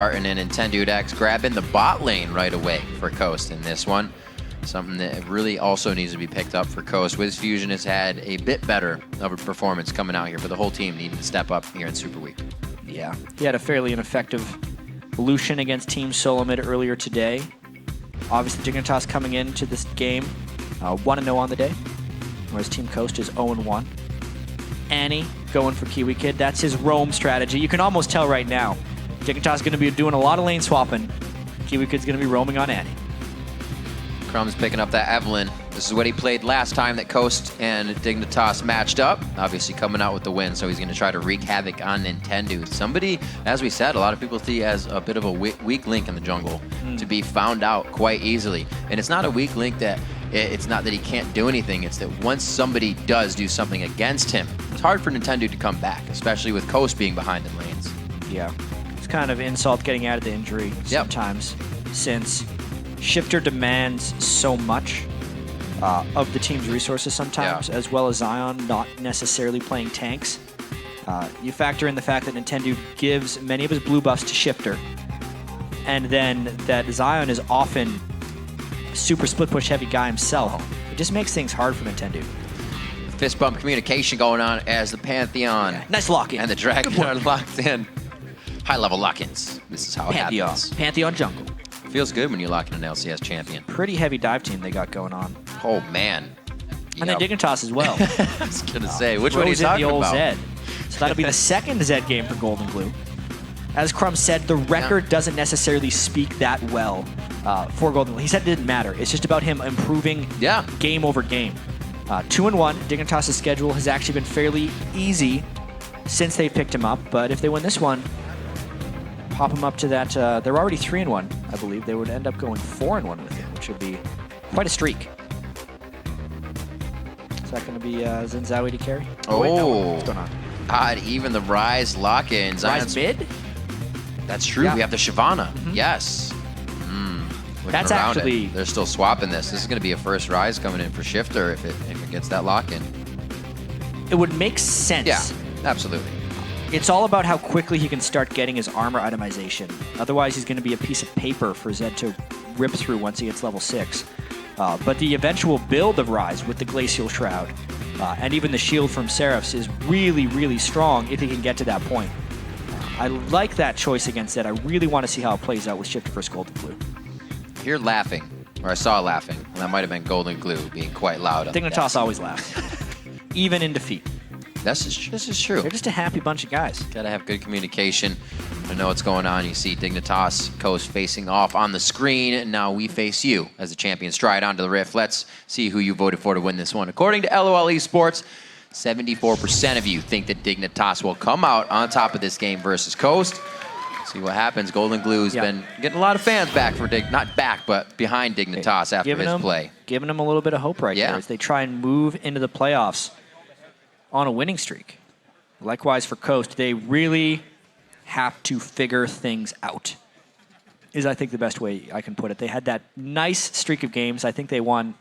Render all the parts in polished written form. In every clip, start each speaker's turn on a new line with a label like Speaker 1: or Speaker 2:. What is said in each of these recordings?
Speaker 1: ZionSpartan and NintendudeX grabbing the bot lane right away for Coast in this one. Something that really also needs to be picked up for Coast. WizFujiiN has had a bit better of a performance coming out here, but the whole team needing to step up here in SuperWeek.
Speaker 2: Yeah, he had a fairly ineffective Lucian against Team Solo Mid earlier today. Obviously, Dignitas coming into this game 1-0 on the day, whereas Team Coast is 0-1. Annie going for KiWiKiD. That's his roam strategy. You can almost tell right now. Dignitas is going to be doing a lot of lane swapping. KiWiKid's going to be roaming on Annie.
Speaker 1: Crumbzz picking up that Evelyn. This is what he played last time that Coast and Dignitas matched up. Obviously coming out with the win, so he's going to try to wreak havoc on Nintendu. Somebody, as we said, a lot of people see as a bit of a weak link in the jungle to be found out quite easily. And it's not a weak link that it's not that he can't do anything. It's that once somebody does do something against him, it's hard for Nintendu to come back, especially with Coast being behind in lanes.
Speaker 2: Yeah, it's kind of insult getting out of the injury sometimes, since Shiphtur demands so much of the team's resources sometimes, as well as Zion not necessarily playing tanks. You factor in the fact that Nintendu gives many of his blue buffs to Shiphtur, and then that Zion is often a super split push heavy guy himself. It just makes things hard for Nintendu.
Speaker 1: Fist bump communication going on as the Pantheon
Speaker 2: nice lock-in
Speaker 1: and the Dragon are locked in. High-level lock-ins. This is how it happens.
Speaker 2: Pantheon Jungle.
Speaker 1: Feels good when you lock in an LCS champion.
Speaker 2: Pretty heavy dive team they got going on.
Speaker 1: Oh, man.
Speaker 2: And then Dignitas as well.
Speaker 1: I was going to say, which one are you talking about?
Speaker 2: Zed. So that'll be the second Zed game for GoldeGlue. As Crumbzz said, the record doesn't necessarily speak that well for GoldeGlue. He said it didn't matter. It's just about him improving game over game. 2-1, Dignitas' schedule has actually been fairly easy since they picked him up, but if they win this one, pop them up to that. They're already 3-1, I believe. They would end up going 4-1 with him, which would be quite a streak. Is that going to be Zinzawi to carry?
Speaker 1: Oh,
Speaker 2: wait, no. What's going on?
Speaker 1: God, even the Rise lock-ins.
Speaker 2: Rise mid?
Speaker 1: That's true. We have the Shyvana. Yes.
Speaker 2: That's actually...
Speaker 1: They're still swapping this. This is going to be a first Rise coming in for Shiphtur if it gets that lock-in.
Speaker 2: It would make sense.
Speaker 1: Yeah, absolutely.
Speaker 2: It's all about how quickly he can start getting his armor itemization. Otherwise, he's going to be a piece of paper for Zed to rip through once he hits level 6. But the eventual build of Rise with the Glacial Shroud and even the shield from Seraphs is really, really strong if he can get to that point. I like that choice against Zed. I really want to see how it plays out with Shiphtur versus GoldeGlue.
Speaker 1: You're laughing, or I saw laughing, and that might have been GoldeGlue being quite loud.
Speaker 2: Dignitas always laughs, even in defeat.
Speaker 1: This is true.
Speaker 2: They're just a happy bunch of guys.
Speaker 1: Gotta have good communication to know what's going on. You see Dignitas, Coast facing off on the screen, and now we face you as the champion. Stride onto the Rift. Let's see who you voted for to win this one. According to LOL Esports, 74% of you think that Dignitas will come out on top of this game versus Coast. See what happens. GoldeGlue's been getting a lot of fans back for not back, but behind Dignitas after his play.
Speaker 2: Giving him a little bit of hope right there as they try and move into the playoffs on a winning streak. Likewise for Coast, they really have to figure things out, is I think the best way I can put it. They had that nice streak of games. I think they won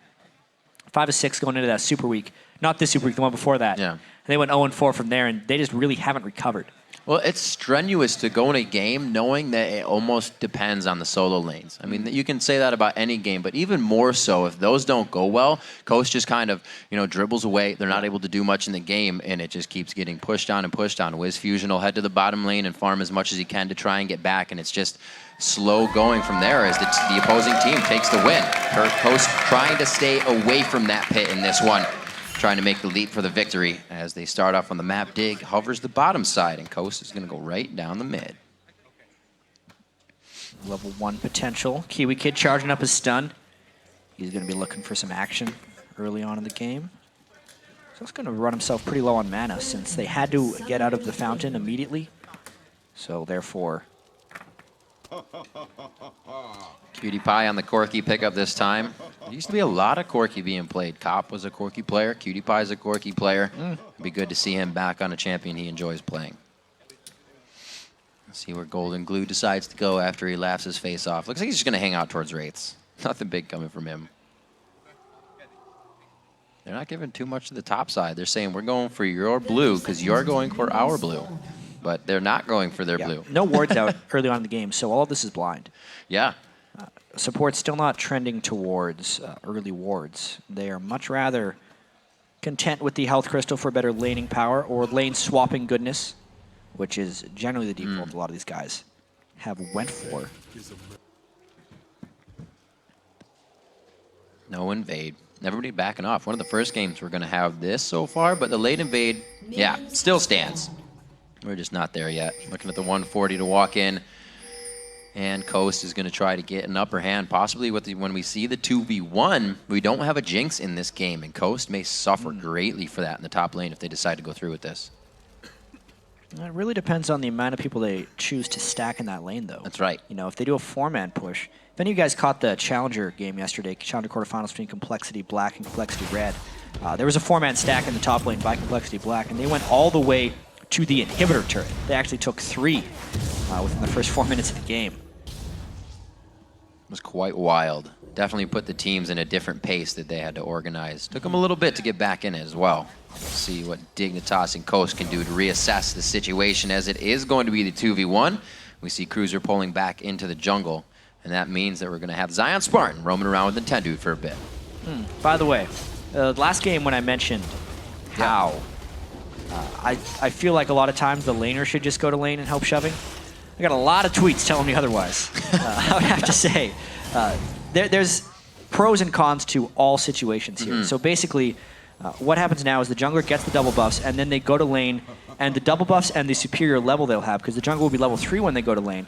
Speaker 2: 5 of 6 going into that Super Week. Not this Super Week, the one before that.
Speaker 1: Yeah.
Speaker 2: And they went 0-4 from there, and they just really haven't recovered.
Speaker 1: Well, it's strenuous to go in a game knowing that it almost depends on the solo lanes. I mean, you can say that about any game, but even more so if those don't go well, Coast just kind of, dribbles away. They're not able to do much in the game, and it just keeps getting pushed on and pushed on. WizFujiiN will head to the bottom lane and farm as much as he can to try and get back, and it's just slow going from there as the opposing team takes the win. Coast trying to stay away from that pit in this one. Trying to make the leap for the victory as they start off on the map. Dig hovers the bottom side, and Coast is going to go right down the mid.
Speaker 2: Level 1 potential. KiWiKiD charging up his stun. He's going to be looking for some action early on in the game. So he's going to run himself pretty low on mana since they had to get out of the fountain immediately. So therefore...
Speaker 1: QtPie on the Corki pickup this time. There used to be a lot of Corki being played. Cop was a Corki player. QtPie's a Corki player. It'd be good to see him back on a champion he enjoys playing. Let's see where GoldeGlue decides to go after he laughs his face off. Looks like he's just going to hang out towards Wraiths. Nothing big coming from him. They're not giving too much to the top side. They're saying, we're going for your blue because you're going for our blue. but they're not going for their blue.
Speaker 2: No wards out early on in the game, so all of this is blind.
Speaker 1: Yeah.
Speaker 2: Support's still not trending towards early wards. They are much rather content with the health crystal for better laning power or lane swapping goodness, which is generally the default a lot of these guys have went for.
Speaker 1: No invade. Everybody backing off. One of the first games we're going to have this so far, but the late invade, yeah, still stands. We're just not there yet. Looking at the 140 to walk in. And Coast is going to try to get an upper hand, possibly with when we see the 2v1. We don't have a Jinx in this game, and Coast may suffer greatly for that in the top lane if they decide to go through with this.
Speaker 2: It really depends on the amount of people they choose to stack in that lane, though.
Speaker 1: That's right.
Speaker 2: You know, if they do a 4-man push. If any of you guys caught the Challenger game yesterday, Challenger quarterfinals between Complexity Black and Complexity Red, there was a 4-man stack in the top lane by Complexity Black, and they went all the way to the inhibitor turret. They actually took 3 within the first 4 minutes of the game.
Speaker 1: It was quite wild. Definitely put the teams in a different pace that they had to organize. Took them a little bit to get back in it as well. We'll see what Dignitas and Coast can do to reassess the situation, as it is going to be the 2v1. We see Cruzer pulling back into the jungle, and that means that we're going to have ZionSpartan roaming around with Nintendude for a bit.
Speaker 2: By the way, last game when I mentioned how I feel like a lot of times the laner should just go to lane and help shoving, I got a lot of tweets telling me otherwise. I would have to say, there's pros and cons to all situations here. So basically, what happens now is the jungler gets the double buffs, and then they go to lane, and the double buffs and the superior level they'll have, because the jungle will be level 3 when they go to lane,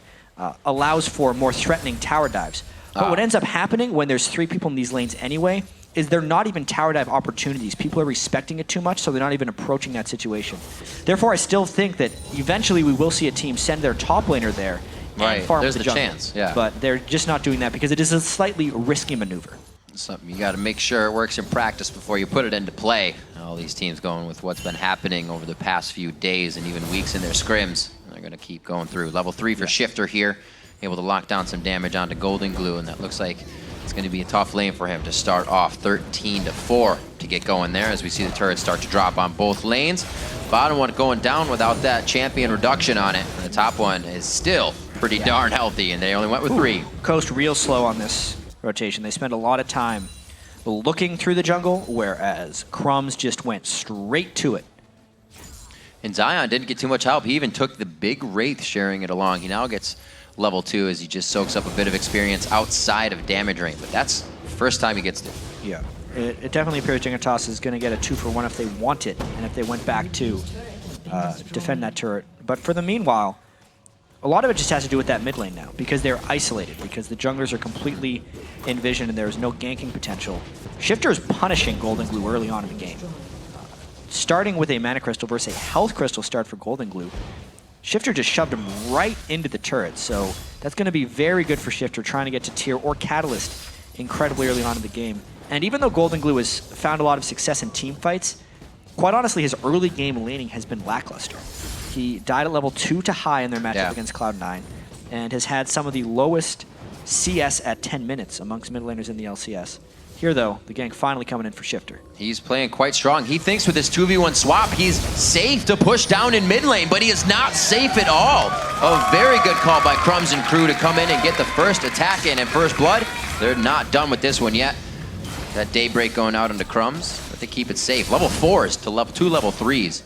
Speaker 2: allows for more threatening tower dives. But what ends up happening when there's 3 people in these lanes anyway is they're not even tower dive opportunities. People are respecting it too much, so they're not even approaching that situation. Therefore, I still think that eventually we will see a team send their top laner there and farm
Speaker 1: there's
Speaker 2: the
Speaker 1: the
Speaker 2: jungle.
Speaker 1: chance, yeah.
Speaker 2: But they're just not doing that because it is a slightly risky maneuver.
Speaker 1: Something you got to make sure it works in practice before you put it into play. All these teams going with what's been happening over the past few days and even weeks in their scrims. They're going to keep going through. Level 3 for Shiphtur here, able to lock down some damage onto GoldeGlue, and that looks like it's going to be a tough lane for him to start off 13-4 to get going there, as we see the turrets start to drop on both lanes. Bottom one going down without that champion reduction on it. And the top one is still pretty darn healthy, and they only went with 3.
Speaker 2: Coast real slow on this rotation. They spend a lot of time looking through the jungle, whereas Crumbzz just went straight to it.
Speaker 1: And Zion didn't get too much help. He even took the big Wraith sharing it along. He now gets level 2 as he just soaks up a bit of experience outside of damage range, but that's the first time he gets to.
Speaker 2: Yeah, it definitely appears Dignitas is going to get a 2-for-1 if they want it, and if they went back to defend that turret. But for the meanwhile, a lot of it just has to do with that mid lane now, because they're isolated, because the junglers are completely in vision and there's no ganking potential. Shiphtur is punishing GoldeGlue early on in the game. Starting with a mana crystal versus a health crystal start for GoldeGlue, Shiphtur just shoved him right into the turret, so that's going to be very good for Shiphtur trying to get to tier or catalyst incredibly early on in the game. And even though GoldeGlue has found a lot of success in team fights, quite honestly, his early game laning has been lackluster. He died at level 2 to high in their matchup against Cloud9, and has had some of the lowest CS at 10 minutes amongst mid laners in the LCS. Here, though, the gank finally coming in for Shiphtur.
Speaker 1: He's playing quite strong. He thinks with this 2v1 swap, he's safe to push down in mid lane, but he is not safe at all. A very good call by Crumbzz and crew to come in and get the first attack in and first blood. They're not done with this one yet. That Daybreak going out into Crumbzz, but they keep it safe. Level 4s to level 2 level 3s.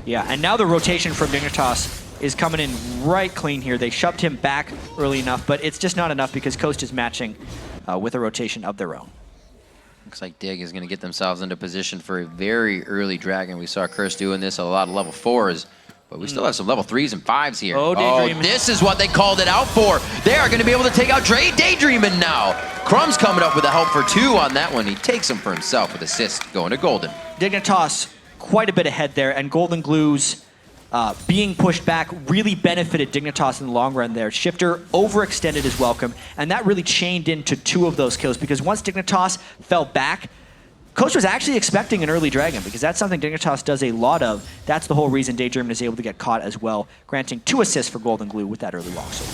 Speaker 2: Yeah, and now the rotation from Dignitas is coming in right clean here. They shoved him back early enough, but it's just not enough because Coast is matching with a rotation of their own.
Speaker 1: Looks like Dig is going to get themselves into position for a very early dragon. We saw Curse doing this a lot of level 4s, but we still have some level 3s and 5s here.
Speaker 2: Oh, Daydreamin.
Speaker 1: This is what they called it out for. They are going to be able to take out Daydreamin now. Crumbzz coming up with a help for 2 on that one. He takes him for himself with assist going to Golden.
Speaker 2: Dignitas quite a bit ahead there, and GoldeGlue's being pushed back really benefited Dignitas in the long run there. Shiphtur overextended his welcome, and that really chained into 2 of those kills, because once Dignitas fell back, Coach was actually expecting an early dragon, because that's something Dignitas does a lot of. That's the whole reason Daydreamin is able to get caught as well, granting 2 assists for GoldeGlue with that early longsword.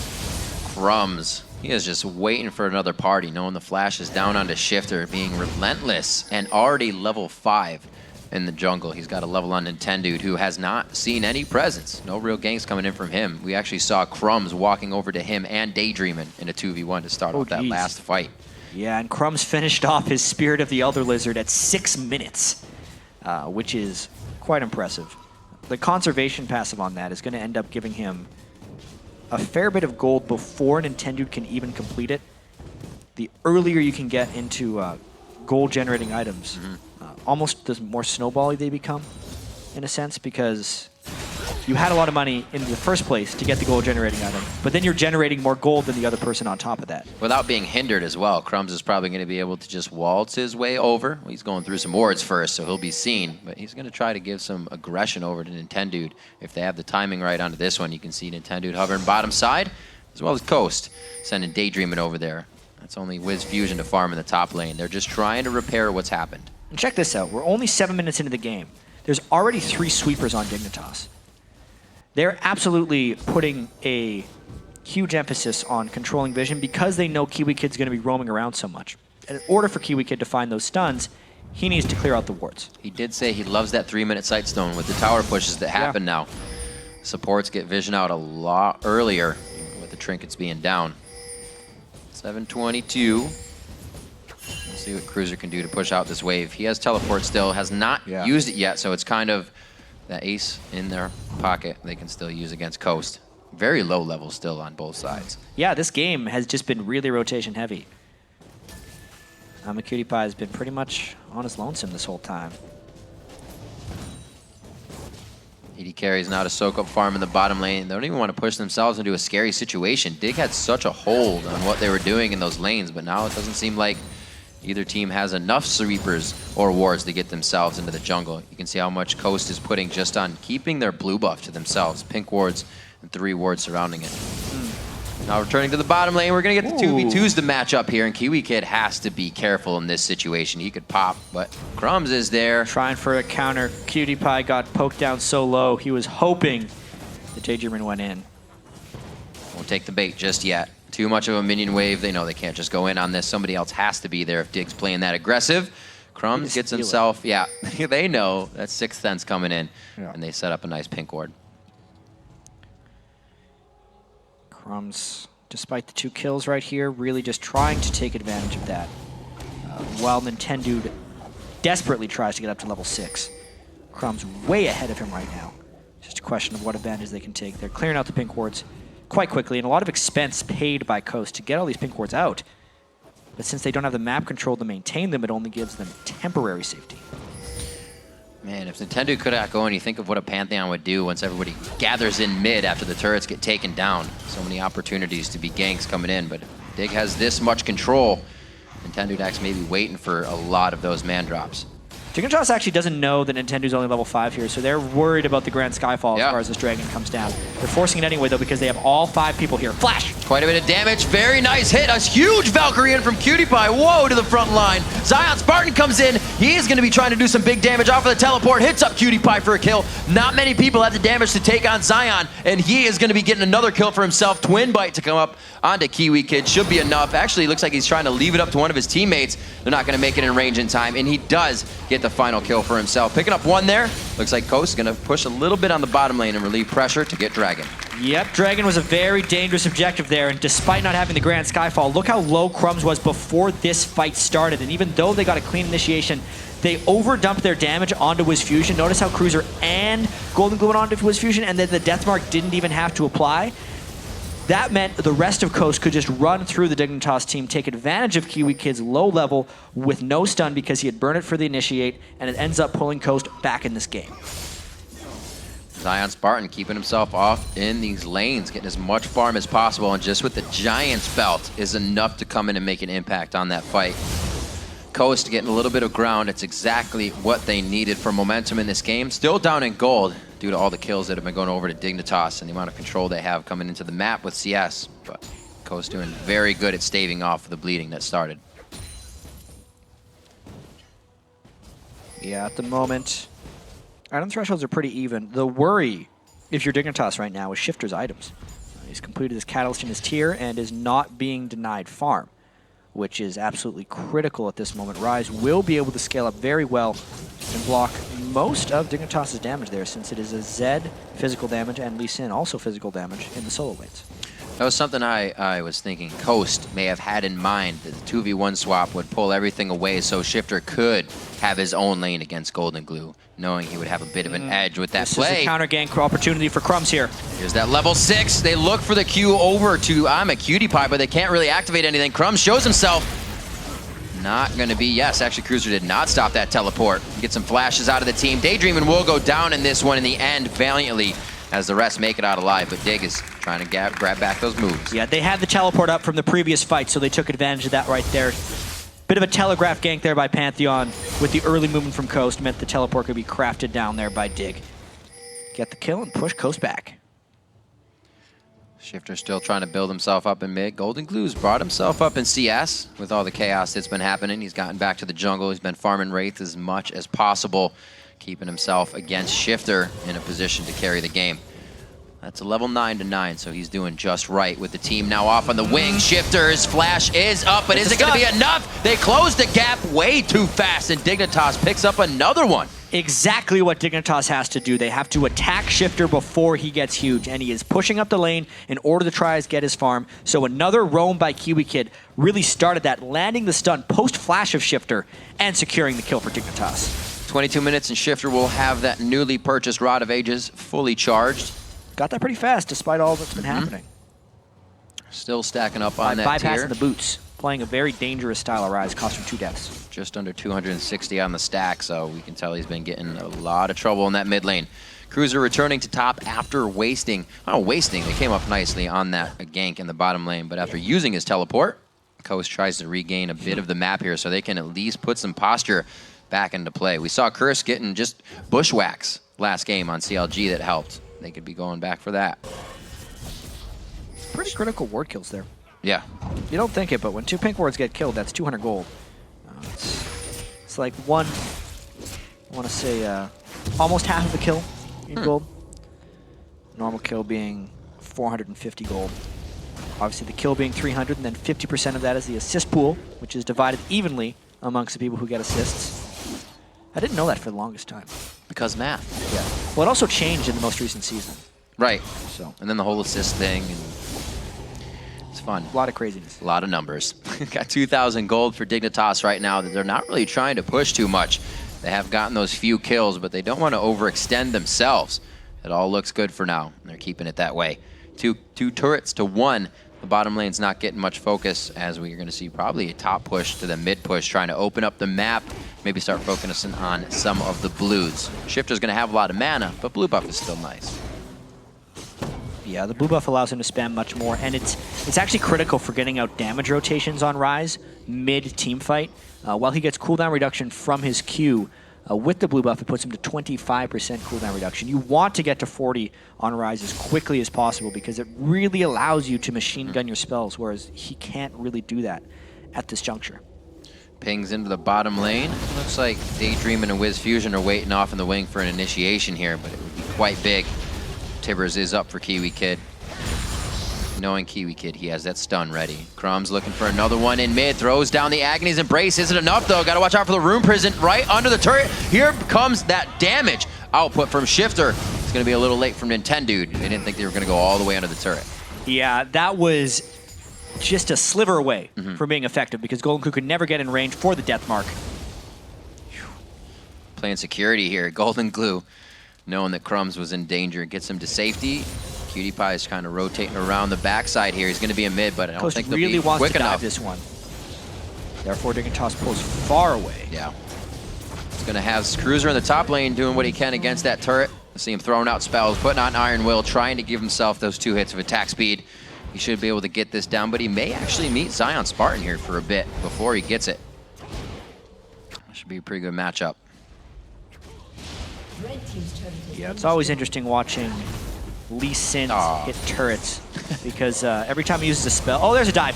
Speaker 1: Crumbzz, he is just waiting for another party, knowing the flash is down onto Shiphtur, being relentless and already level 5. in the jungle. He's got a level on Nintendude, who has not seen any presence. No real ganks coming in from him. We actually saw Crumbzz walking over to him and Daydreamin in a 2v1 to start off that last fight.
Speaker 2: Yeah, and Crumbzz finished off his Spirit of the Elder Lizard at 6 minutes, which is quite impressive. The conservation passive on that is going to end up giving him a fair bit of gold before Nintendude can even complete it. The earlier you can get into gold-generating items, almost the more snowbally they become, in a sense, because you had a lot of money in the first place to get the gold-generating item, but then you're generating more gold than the other person on top of that.
Speaker 1: Without being hindered as well, Crumbzz is probably going to be able to just waltz his way over. Well, he's going through some wards first, so he'll be seen, but he's going to try to give some aggression over to Nintendude. If they have the timing right onto this one, you can see Nintendude hovering bottom side, as well as Coast, sending Daydreamin over there. That's only WizFujiiN to farm in the top lane. They're just trying to repair what's happened.
Speaker 2: And check this out. We're only 7 minutes into the game. There's already 3 sweepers on Dignitas. They're absolutely putting a huge emphasis on controlling vision because they know KiWiKiD's going to be roaming around so much. And in order for KiWiKiD to find those stuns, he needs to clear out the wards.
Speaker 1: He did say he loves that 3-minute sightstone with the tower pushes that happen now. Supports get vision out a lot earlier with the trinkets being down. 722. We'll see what Cruiser can do to push out this wave. He has teleport still, has not used it yet, so it's kind of that ace in their pocket they can still use against Coast. Very low level still on both sides.
Speaker 2: Yeah, this game has just been really rotation heavy. Imaqtpie has been pretty much on his lonesome this whole time.
Speaker 1: AD carries now to soak up farm in the bottom lane. They don't even want to push themselves into a scary situation. Dig had such a hold on what they were doing in those lanes, but now it doesn't seem like either team has enough sweepers or wards to get themselves into the jungle. You can see how much Coast is putting just on keeping their blue buff to themselves. Pink wards and 3 wards surrounding it. Now returning to the bottom lane, we're going to get the 2v2s to match up here, and KiWiKiD has to be careful in this situation. He could pop, but Crumbzz is there.
Speaker 2: Trying for a counter. PewDiePie got poked down so low, he was hoping the Daydreamin went in.
Speaker 1: Won't take the bait just yet. Too much of a minion wave. They know they can't just go in on this. Somebody else has to be there if Dig's playing that aggressive. Crumbzz gets himself, they know that 6th sense coming in, and they set up a nice pink ward.
Speaker 2: Crumbzz, despite the 2 kills right here, really just trying to take advantage of that. While Nintendude desperately tries to get up to level 6. Crumbzz way ahead of him right now. Just a question of what advantage they can take. They're clearing out the pink wards quite quickly, and a lot of expense paid by Coast to get all these pink wards out. But since they don't have the map control to maintain them, it only gives them temporary safety.
Speaker 1: Man, if Nintendo could not go and you think of what a Pantheon would do once everybody gathers in mid after the turrets get taken down. So many opportunities to be ganks coming in, but Dig has this much control. NintendudeX may be waiting for a lot of those man drops.
Speaker 2: Dignitas actually doesn't know that Nintendo's only level 5 here, so they're worried about the Grand Skyfall as far as this dragon comes down. They're forcing it anyway, though, because they have all 5 people here. Flash!
Speaker 1: Quite a bit of damage. Very nice hit. A huge Valkyrie in from PewDiePie. Whoa, to the front line. ZionSpartan comes in. He is going to be trying to do some big damage off of the teleport. Hits up PewDiePie for a kill. Not many people have the damage to take on Zion, and he is going to be getting another kill for himself. Twin bite to come up onto KiWiKiD. Should be enough. Actually, it looks like he's trying to leave it up to one of his teammates. They're not going to make it in range in time, and he does get the final kill for himself. Picking up 1 there. Looks like Coast is going to push a little bit on the bottom lane and relieve pressure to get Dragon.
Speaker 2: Yep, Dragon was a very dangerous objective there, and despite not having the Grand Skyfall, look how low Crumbzz was before this fight started, and even though they got a clean initiation, they overdumped their damage onto WizFujiiN. Notice how Cruiser and GoldeGlue went onto WizFujiiN, and then the Deathmark didn't even have to apply. That meant the rest of Coast could just run through the Dignitas team, take advantage of KiWiKiD's low level with no stun because he had burned it for the initiate, and it ends up pulling Coast back in this game.
Speaker 1: ZionSpartan keeping himself off in these lanes, getting as much farm as possible, and just with the Giant's belt is enough to come in and make an impact on that fight. Coast getting a little bit of ground. It's exactly what they needed for momentum in this game. Still down in gold due to all the kills that have been going over to Dignitas and the amount of control they have coming into the map with CS, but Coast doing very good at staving off the bleeding that started.
Speaker 2: Yeah, at the moment, item thresholds are pretty even. The worry, if you're Dignitas right now, is Shiphtur's items. He's completed his Catalyst in his tier and is not being denied farm, which is absolutely critical at this moment. Rise will be able to scale up very well and block most of Dignitas' damage there, since it is a Zed physical damage and Lee Sin also physical damage in the solo lanes.
Speaker 1: That was something I was thinking Coast may have had in mind, that the 2v1 swap would pull everything away so Shiphtur could have his own lane against GoldeGlue, knowing he would have a bit of an edge with that play.
Speaker 2: This is a counter gank opportunity for Crumbzz here.
Speaker 1: Here's that level 6. They look for the Q over to Imaqtpie, but they can't really activate anything. Crumbzz shows himself. Not going to be, yes, actually Cruzer did not stop that teleport. Get some flashes out of the team. Daydreamin will go down in this one in the end valiantly, as the rest make it out alive, but Dig is trying to grab back those moves.
Speaker 2: Yeah, they had the teleport up from the previous fight, so they took advantage of that right there. Bit of a telegraph gank there by Pantheon with the early movement from Coast, meant the teleport could be crafted down there by Dig. Get the kill and push Coast back.
Speaker 1: Shiphtur still trying to build himself up in mid. GoldeGlue's brought himself up in CS with all the chaos that's been happening. He's gotten back to the jungle. He's been farming Wraith as much as possible, keeping himself against Shiphtur in a position to carry the game. That's a level 9-9, so he's doing just right with the team now off on the wing. Shiphtur's flash is up, but is it going to be enough? They closed the gap way too fast, and Dignitas picks up another one.
Speaker 2: Exactly what Dignitas has to do. They have to attack Shiphtur before he gets huge, and he is pushing up the lane in order to try to get his farm. So another roam by KiWiKiD really started that, landing the stun post-flash of Shiphtur and securing the kill for Dignitas.
Speaker 1: 22 minutes, and Shiphtur will have that newly purchased Rod of Ages fully charged.
Speaker 2: Got that pretty fast, despite all that's been happening.
Speaker 1: Still stacking up on that
Speaker 2: bypassing
Speaker 1: tier.
Speaker 2: the boots, playing a very dangerous style of Rise, cost him 2 deaths.
Speaker 1: Just under 260 on the stack, so we can tell he's been getting a lot of trouble in that mid lane. Cruzer returning to top after wasting, they came up nicely on that gank in the bottom lane, but after using his teleport, Coast tries to regain a bit of the map here so they can at least put some posture back into play. We saw Curse getting just bushwhacks last game on CLG that helped. They could be going back for that.
Speaker 2: Pretty critical ward kills there.
Speaker 1: Yeah.
Speaker 2: You don't think it, but when 2 pink wards get killed, that's 200 gold. It's like one, I want to say, almost half of the kill in gold. Normal kill being 450 gold. Obviously the kill being 300, and then 50% of that is the assist pool, which is divided evenly amongst the people who get assists. I didn't know that for the longest time.
Speaker 1: Because math.
Speaker 2: Yeah. Well, it also changed in the most recent season.
Speaker 1: Right.
Speaker 2: So.
Speaker 1: And then the whole assist thing. And it's fun.
Speaker 2: A lot of craziness.
Speaker 1: A lot of numbers. Got 2,000 gold for Dignitas right now. They're not really trying to push too much. They have gotten those few kills, but they don't want to overextend themselves. It all looks good for now. And they're keeping it that way. Two turrets to 1. The bottom lane's not getting much focus, as we're going to see probably a top push to the mid push, trying to open up the map, maybe start focusing on some of the blues. Shiphtur's going to have a lot of mana, but blue buff is still nice.
Speaker 2: Yeah, the blue buff allows him to spam much more, and it's actually critical for getting out damage rotations on Rise mid-team fight. While he gets cooldown reduction from his Q, with the blue buff, it puts him to 25% cooldown reduction. You want to get to 40 on Rise as quickly as possible because it really allows you to machine gun your spells, whereas he can't really do that at this juncture.
Speaker 1: Pings into the bottom lane. Looks like Daydreamin and WizFujiiN are waiting off in the wing for an initiation here, but it would be quite big. Tibbers is up for KiWiKiD. Knowing KiWiKiD, he has that stun ready. Crumbzz looking for another one in mid, throws down the Agony's Embrace. Isn't enough though, gotta watch out for the Rune Prison right under the turret. Here comes that damage output from Shiphtur. It's gonna be a little late from Nintendude. They didn't think they were gonna go all the way under the turret.
Speaker 2: Yeah, that was just a sliver away from being effective because GoldeGlue could never get in range for the death mark.
Speaker 1: Playing security here, GoldeGlue, knowing that Crumbzz was in danger, gets him to safety. PewDiePie is kind of rotating around the backside here. He's going to be a mid, but I don't think they'll be
Speaker 2: wants
Speaker 1: quick
Speaker 2: to dive
Speaker 1: enough.
Speaker 2: This one. Therefore, Dignitas pulls far away.
Speaker 1: Yeah. He's going to have Cruzer in the top lane doing what he can against that turret. I see him throwing out spells, putting on Iron Will, trying to give himself those 2 hits of attack speed. He should be able to get this down, but he may actually meet ZionSpartan here for a bit before he gets it. Should be a pretty good matchup.
Speaker 2: Yeah, it's always interesting watching Lee Sin hit turrets because every time he uses a spell... Oh, there's a dive.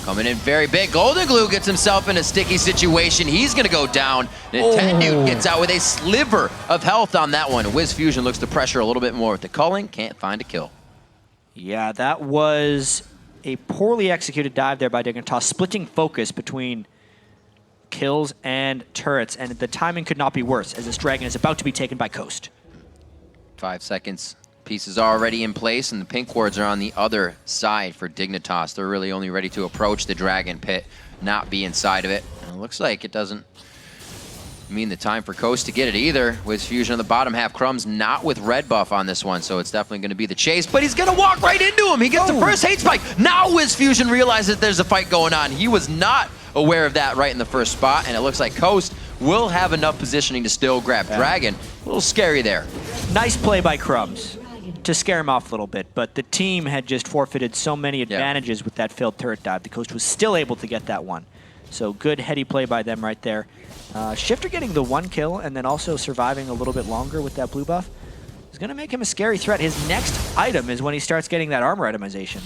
Speaker 1: Coming in very big. GoldeGlue gets himself in a sticky situation. He's going to go down. Nintendude gets out with a sliver of health on that one. WizFujiiN looks to pressure a little bit more with the culling. Can't find a kill.
Speaker 2: Yeah, that was a poorly executed dive there by Dignitas, splitting focus between kills and turrets, and the timing could not be worse as this Dragon is about to be taken by Coast.
Speaker 1: 5 seconds. Pieces already in place, and the pink wards are on the other side for Dignitas. They're really only ready to approach the Dragon Pit, not be inside of it. And it looks like it doesn't mean the time for Coast to get it either. WizFujiiN on the bottom half. Crumbzz not with red buff on this one, so it's definitely going to be the chase, but he's going to walk right into him. He gets the first hate spike. Now WizFujiiN realizes there's a fight going on. He was not aware of that right in the first spot, and it looks like Coast will have enough positioning to still grab Dragon. A little scary there.
Speaker 2: Nice play by Crumbzz to scare him off a little bit, but the team had just forfeited so many advantages with that failed turret dive. The Coast was still able to get that one. So good heady play by them right there. Shiphtur getting the 1 kill and then also surviving a little bit longer with that blue buff is going to make him a scary threat. His next item is when he starts getting that armor itemization.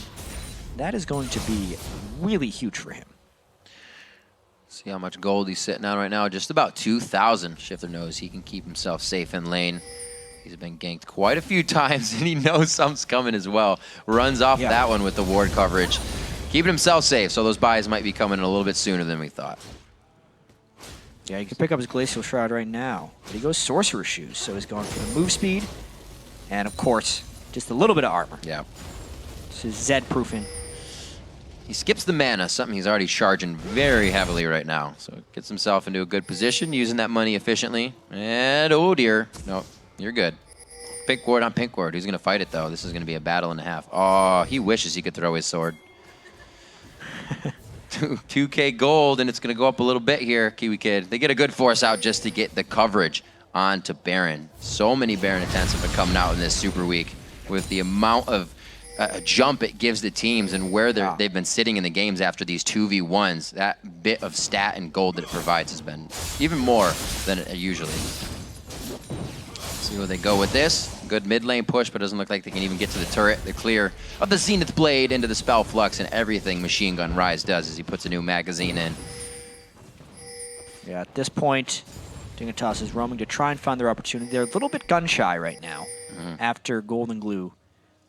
Speaker 2: That is going to be really huge for him.
Speaker 1: See how much gold he's sitting on right now. Just about 2,000. Shiphtur knows he can keep himself safe in lane. He's been ganked quite a few times, and he knows something's coming as well. Runs off that one with the ward coverage. Keeping himself safe, so those buys might be coming a little bit sooner than we thought.
Speaker 2: Yeah, he can pick up his Glacial Shroud right now. But he goes Sorcerer Shoes, so he's going for the move speed. And, of course, just a little bit of armor.
Speaker 1: Yeah.
Speaker 2: This is Zed-proofing.
Speaker 1: He skips the mana, something he's already charging very heavily right now. So gets himself into a good position, using that money efficiently. And, oh dear. No, you're good. Pink ward on pink ward. Who's going to fight it, though? This is going to be a battle and a half. Oh, he wishes he could throw his sword. 2K gold, and it's going to go up a little bit here, KiWiKiD. They get a good force out just to get the coverage onto Baron. So many Baron attempts have been coming out in this Super Week with the amount of jump it gives the teams and where they've been sitting in the games after these 2v1s. That bit of stat and gold that it provides has been even more than it usually. See where they go with this. Good mid lane push, but doesn't look like they can even get to the turret. They're clear of the Zenith Blade into the Spell Flux and everything Machine Gun Rise does as he puts a new magazine in.
Speaker 2: Yeah, at this point, Dignitas is roaming to try and find their opportunity. They're a little bit gun shy right now after GoldeGlue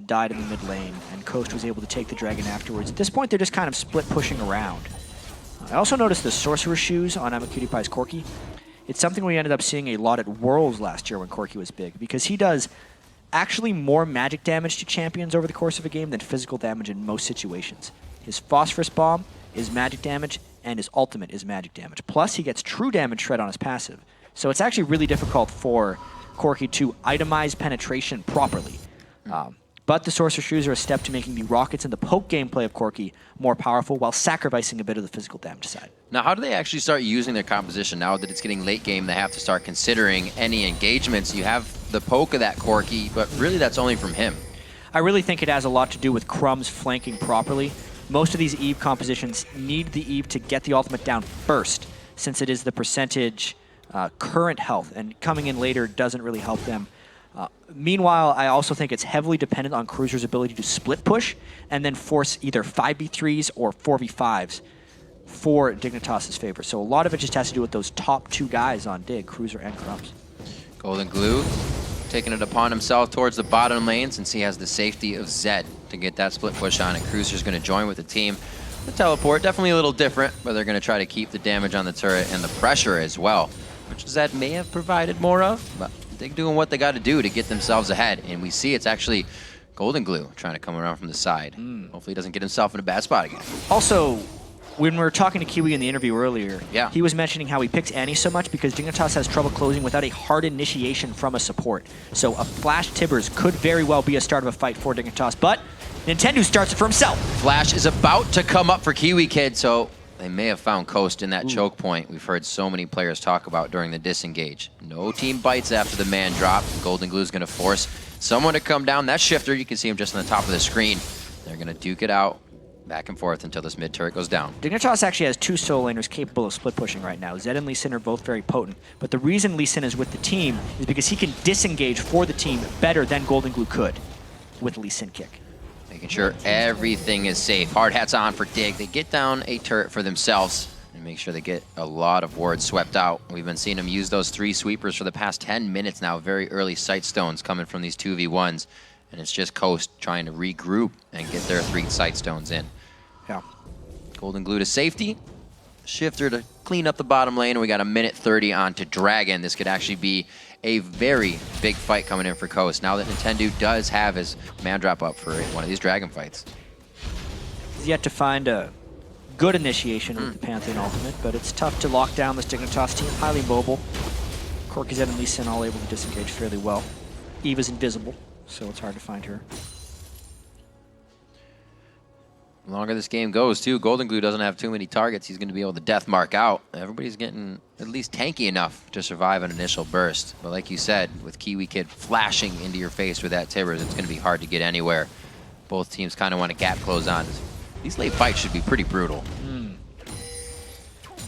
Speaker 2: died in the mid lane and Coast was able to take the Dragon afterwards. At this point, they're just kind of split pushing around. I also noticed the Sorcerer Shoes on Imaqtpie's Corki. It's something we ended up seeing a lot at Worlds last year when Corki was big, because he does actually more magic damage to champions over the course of a game than physical damage in most situations. His Phosphorus Bomb is magic damage, and his ultimate is magic damage. Plus, he gets true damage shred on his passive. So it's actually really difficult for Corki to itemize penetration properly. But the Sorcerer Shoes are a step to making the rockets and the poke gameplay of Corki more powerful while sacrificing a bit of the physical damage side.
Speaker 1: Now, how do they actually start using their composition now that it's getting late game? They have to start considering any engagements. You have the poke of that Corki, but really that's only from him.
Speaker 2: I really think it has a lot to do with Crumbzz flanking properly. Most of these Eve compositions need the Eve to get the ultimate down first, since it is the percentage current health, and coming in later doesn't really help them. Meanwhile, I also think it's heavily dependent on Cruzer's ability to split push and then force either 5v3s or 4v5s for Dignitas' favor. So a lot of it just has to do with those top 2 guys on Dig, Cruzer and Crumbzz.
Speaker 1: GoldeGlue taking it upon himself towards the bottom lane since he has the safety of Zed to get that split push on, and Cruzer's going to join with the team. The teleport, definitely a little different, but they're going to try to keep the damage on the turret and the pressure as well, which Zed may have provided more of, but they're doing what they got to do to get themselves ahead. And we see it's actually GoldeGlue trying to come around from the side. Hopefully he doesn't get himself in a bad spot again.
Speaker 2: Also, when we were talking to Kiwi in the interview earlier,
Speaker 1: yeah,
Speaker 2: he was mentioning how he picks Annie so much because Dignitas has trouble closing without a hard initiation from a support. So a Flash Tibbers could very well be a start of a fight for Dignitas, but Nintendu starts it for himself.
Speaker 1: Flash is about to come up for KiWiKiD, so they may have found Coast in that choke point we've heard so many players talk about during the disengage. No team bites after the man drop. GoldeGlue is going to force someone to come down. That's Shiphtur. You can see him just on the top of the screen. They're going to duke it out back and forth until this mid turret goes down.
Speaker 2: Dignitas actually has 2 solo laners capable of split pushing right now. Zed and Lee Sin are both very potent, but the reason Lee Sin is with the team is because he can disengage for the team better than GoldeGlue could with Lee Sin kick.
Speaker 1: Making sure everything is safe. Hard hats on for Dig. They get down a turret for themselves and make sure they get a lot of wards swept out. We've been seeing them use those 3 sweepers for the past 10 minutes now. Very early sight stones coming from these 2v1s. And it's just Coast trying to regroup and get their 3 sight stones in.
Speaker 2: Yeah.
Speaker 1: GoldeGlue to safety. Shiphtur to clean up the bottom lane. And we got a minute 30 on to Dragon. This could actually be a very big fight coming in for Coast now that Nintendude does have his man drop up for one of these Dragon fights.
Speaker 2: He's yet to find a good initiation with the Pantheon ultimate, but it's tough to lock down this Dignitas team. Highly mobile. KiWiKiD and Lee Sin all able to disengage fairly well. Eva's invisible, so it's hard to find her.
Speaker 1: The longer this game goes, too, GoldeGlue doesn't have too many targets. He's going to be able to death mark out. Everybody's getting at least tanky enough to survive an initial burst. But like you said, with KiWiKiD flashing into your face with that Tibbers, it's going to be hard to get anywhere. Both teams kind of want to gap close on. These late fights should be pretty brutal.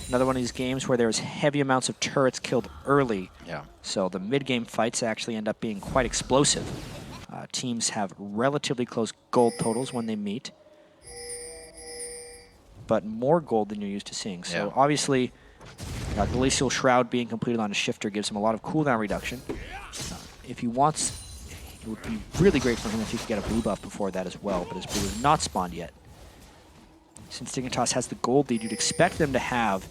Speaker 2: Another one of these games where there's heavy amounts of turrets killed early.
Speaker 1: Yeah.
Speaker 2: So the mid-game fights actually end up being quite explosive. Teams have relatively close gold totals when they meet, but more gold than you're used to seeing. So obviously, Glacial Shroud being completed on a Shiphtur gives him a lot of cooldown reduction. If he wants, it would be really great for him if he could get a blue buff before that as well, but his blue is not spawned yet. Since Dignitas has the gold lead, you'd expect them to have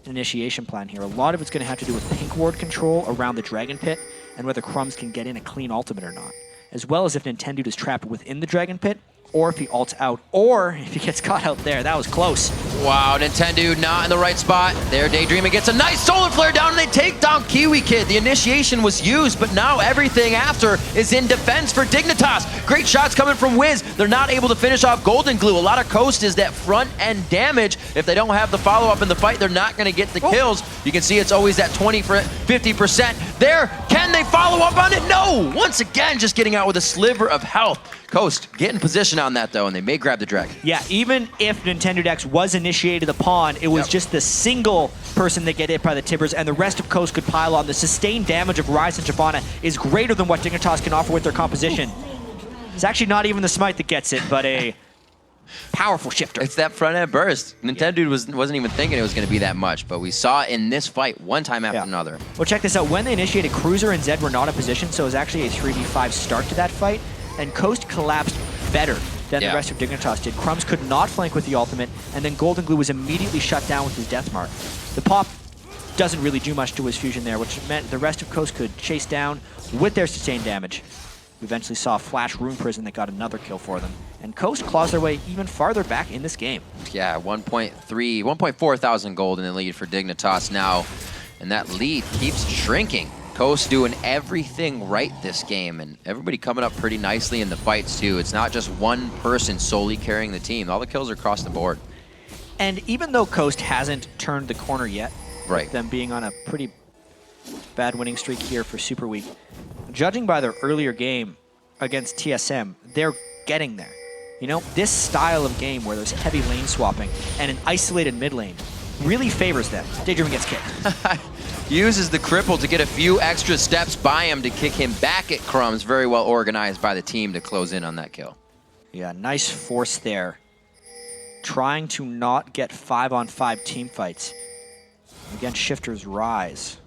Speaker 2: an initiation plan here. A lot of it's going to have to do with pink ward control around the Dragon Pit and whether Crumbzz can get in a clean ultimate or not, as well as if Nintendude is trapped within the Dragon Pit, or if he ults out, or if he gets caught out there. That was close.
Speaker 1: Wow, Nintendude not in the right spot. There, Daydreamin gets a nice solar flare down, and they take down KiWiKiD. The initiation was used, but now everything after is in defense for Dignitas. Great shots coming from Wiz. They're not able to finish off GoldeGlue. A lot of Coast is that front-end damage. If they don't have the follow-up in the fight, they're not going to get the kills. You can see it's always that 50% there. Can they follow up on it? No! Once again, just getting out with a sliver of health. Coast get in position on that, though, and they may grab the Dragon.
Speaker 2: Yeah, even if NintendudeX was initiated upon, it was just the single person that get hit by the Tibbers, and the rest of Coast could pile on. The sustained damage of Rise and Shyvana is greater than what Dignitas can offer with their composition. It's actually not even the Smite that gets it, but a powerful Shiphtur.
Speaker 1: It's that front-end burst. Nintendude wasn't even thinking it was going to be that much, but we saw it in this fight one time after another.
Speaker 2: Well, check this out. When they initiated, Cruzer and Zed were not in position, so it was actually a 3v5 start to that fight, and Coast collapsed better than the rest of Dignitas did. Crumbzz could not flank with the ultimate, and then GoldeGlue was immediately shut down with his death mark. The pop doesn't really do much to WizFujiiN there, which meant the rest of Coast could chase down with their sustained damage. We eventually saw a flash Rune Prison that got another kill for them. And Coast claws their way even farther back in this game.
Speaker 1: Yeah, 1.4 thousand gold in the lead for Dignitas now. And that lead keeps shrinking. Coast doing everything right this game, and everybody coming up pretty nicely in the fights too. It's not just one person solely carrying the team. All the kills are across the board.
Speaker 2: And even though Coast hasn't turned the corner yet, with them being on a pretty bad winning streak here for SuperWeek, judging by their earlier game against TSM, they're getting there. You know, this style of game where there's heavy lane swapping and an isolated mid lane really favors them. Daydreamin gets kicked.
Speaker 1: Uses the cripple to get a few extra steps by him to kick him back at Crumbzz. Very well organized by the team to close in on that kill.
Speaker 2: Yeah, nice force there. Trying to not get 5-on-5 team fights against Shiphtur's Rise,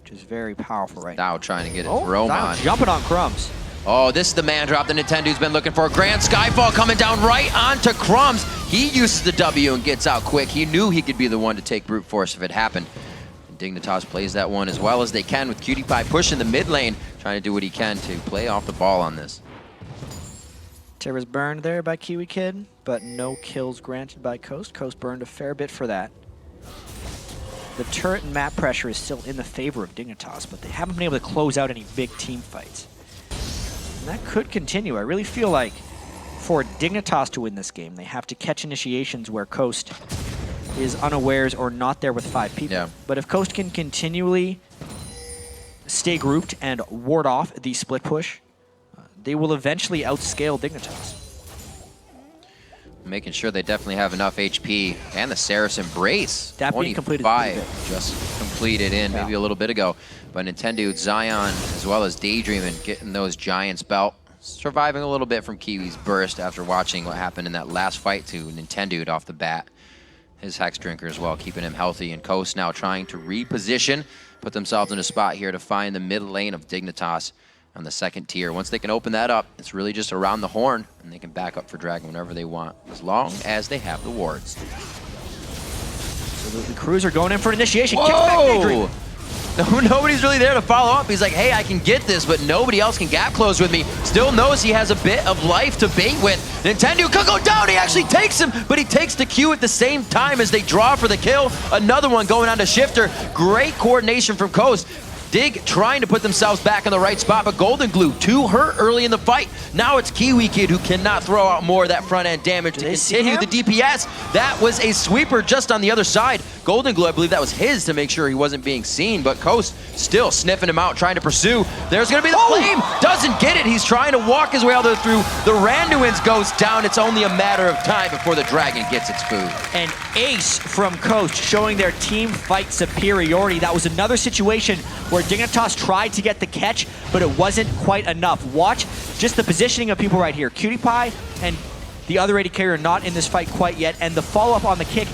Speaker 2: which is very powerful right now.
Speaker 1: Now trying to get his roam on.
Speaker 2: Jumping on Crumbzz.
Speaker 1: Oh, this is the man drop that Nintendude's been looking for. Grand Skyfall coming down right onto Crumbzz. He uses the W and gets out quick. He knew he could be the one to take brute force if it happened. Dignitas plays that one as well as they can with QTPie pushing the mid lane, trying to do what he can to play off the ball on this.
Speaker 2: Terra's burned there by KiWiKiD, but no kills granted by Coast. Coast burned a fair bit for that. The turret and map pressure is still in the favor of Dignitas, but they haven't been able to close out any big team fights. And that could continue. I really feel like for Dignitas to win this game, they have to catch initiations where Coast is unawares or not there with 5 people.
Speaker 1: Yeah.
Speaker 2: But if Coast can continually stay grouped and ward off the split push, they will eventually outscale Dignitas.
Speaker 1: Making sure they definitely have enough HP and the Saracen Brace.
Speaker 2: That being completed
Speaker 1: just completed maybe a little bit ago. But Nintendude, Zion, as well as Daydreamin getting those Giants belt. Surviving a little bit from Kiwi's burst after watching what happened in that last fight to Nintendude off the bat. His Hex Drinker as well, keeping him healthy. And Coast now trying to reposition, put themselves in a spot here to find the mid lane of Dignitas. on the second tier. Once they can open that up, it's really just around the horn, and they can back up for Dragon whenever they want, as long as they have the wards.
Speaker 2: So the Cruiser going in for an initiation. Kicks back Daydreamin.
Speaker 1: No, nobody's really there to follow up. He's like, hey, I can get this, but nobody else can gap close with me. Still knows he has a bit of life to bait with. Nintendu could go down. He actually takes him, but he takes the Q at the same time as they draw for the kill. Another one going on to Shiphtur. Great coordination from Coast. Dig trying to put themselves back in the right spot, but GoldeGlue too hurt early in the fight. Now it's KiWiKiD who cannot throw out more of that front end damage to continue the DPS. That was a sweeper just on the other side. GoldeGlue, I believe that was his to make sure he wasn't being seen, but Coast still sniffing him out, trying to pursue. There's gonna be the flame, doesn't get it. He's trying to walk his way out there through. The Randuin's goes down. It's only a matter of time before the Dragon gets its food.
Speaker 2: An ace from Coast showing their team fight superiority. That was another situation where Dignitas tried to get the catch, but it wasn't quite enough. Watch just the positioning of people right here. KiWiKiD and the other AD carrier not in this fight quite yet, and the follow-up on the kick.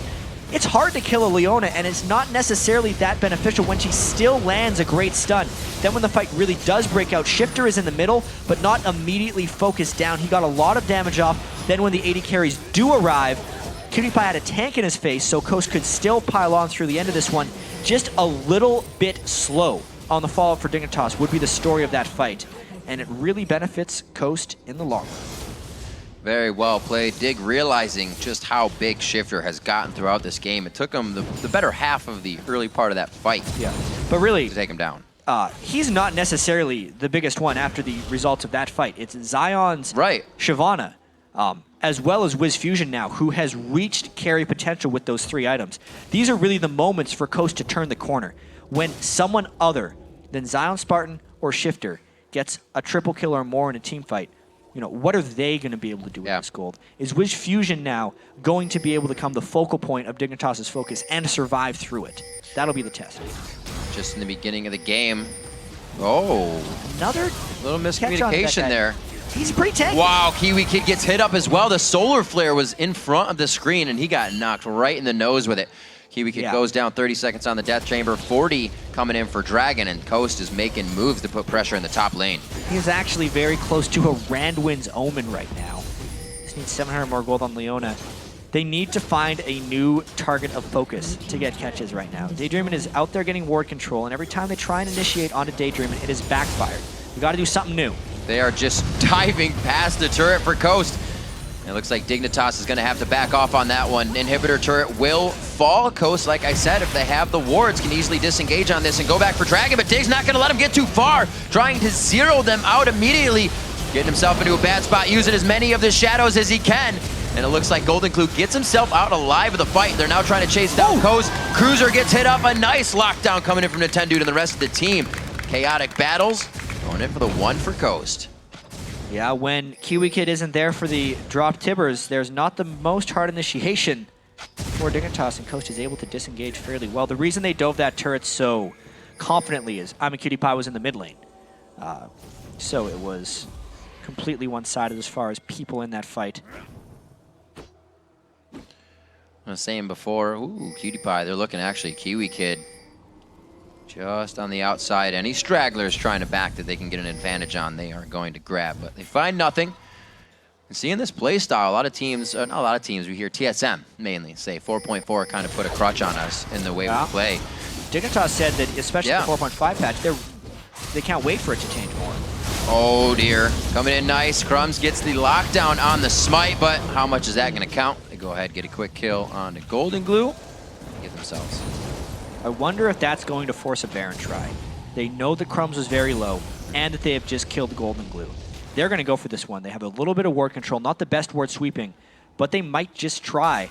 Speaker 2: It's hard to kill a Leona, and it's not necessarily that beneficial when she still lands a great stun. Then when the fight really does break out, Shiphtur is in the middle, but not immediately focused down. He got a lot of damage off. Then when the AD carries do arrive, KiWiKiD had a tank in his face, so Coast could still pile on through the end of this one. Just a little bit slow on the follow-up for Dignitas would be the story of that fight, and it really benefits Coast in the long run.
Speaker 1: Very well played. Dig realizing just how big Shiphtur has gotten throughout this game. It took him the better half of the early part of that fight.
Speaker 2: Yeah, but really
Speaker 1: to take him down.
Speaker 2: He's not necessarily the biggest one after the results of that fight. It's Zion's Shyvana, as well as WizFujiiN now, who has reached carry potential with those 3 items. These are really the moments for Coast to turn the corner. When someone other than ZionSpartan or Shiphtur gets a triple kill or more in a team fight, you know, what are they going to be able to do with this gold? Is WizFujiiN now going to be able to become the focal point of Dignitas' focus and survive through it? That'll be the test.
Speaker 1: Just in the beginning of the game. Oh.
Speaker 2: Another
Speaker 1: little miscommunication there.
Speaker 2: He's pretty tanky.
Speaker 1: Wow, KiWiKiD gets hit up as well. The solar flare was in front of the screen, and he got knocked right in the nose with it. KiWiKiD goes down 30 seconds on the death chamber, 40 coming in for Dragon, and Coast is making moves to put pressure in the top lane.
Speaker 2: He's actually very close to a Randuin's Omen right now. Just needs 700 more gold on Leona. They need to find a new target of focus to get catches right now. Daydreamin is out there getting ward control, and every time they try and initiate onto Daydreamin, it is backfired. We got to do something new.
Speaker 1: They are just diving past the turret for Coast. It looks like Dignitas is going to have to back off on that one. Inhibitor turret will fall. Coast, like I said, if they have the wards, can easily disengage on this and go back for Dragon, but Dig's not going to let him get too far. Trying to zero them out immediately. Getting himself into a bad spot, using as many of the shadows as he can. And it looks like GoldeGlue gets himself out alive of the fight. They're now trying to chase down Coast. Cruiser gets hit up. A nice lockdown coming in from Nintendude and the rest of the team. Chaotic battles. Going in for the 1 for Coast.
Speaker 2: Yeah, when KiWiKiD isn't there for the drop tibbers, there's not the most hard initiation for Dignitas, and Coast is able to disengage fairly well. The reason they dove that turret so confidently is Imaqtpie was in the mid lane. So it was completely one-sided as far as people in that fight.
Speaker 1: I was saying before, ooh, QtPie, they're looking actually KiWiKiD just on the outside. Any stragglers trying to back that they can get an advantage on, they are going to grab, but they find nothing. And seeing this play style, a lot of teams, not a lot of teams, we hear TSM mainly say 4.4 kind of put a crutch on us in the way we play.
Speaker 2: Dignitas said that especially the 4.5 patch, they can't wait for it to change more.
Speaker 1: Oh dear, coming in nice. Crumbzz gets the lockdown on the smite, but how much is that going to count? They go ahead, get a quick kill on the GoldeGlue, and get themselves.
Speaker 2: I wonder if that's going to force a Baron try. They know that Crumbzz was very low, and that they have just killed GoldeGlue. They're going to go for this one. They have a little bit of ward control, not the best ward sweeping, but they might just try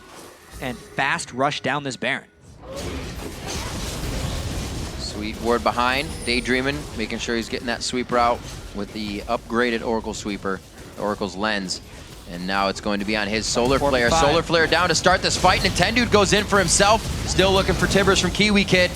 Speaker 2: and fast rush down this Baron.
Speaker 1: Sweet ward behind. Daydreamin, making sure he's getting that sweeper out with the upgraded Oracle sweeper, Oracle's lens. And now it's going to be on his solar flare. Solar flare down to start this fight. Nintendude goes in for himself. Still looking for tibbers from KiWiKiD.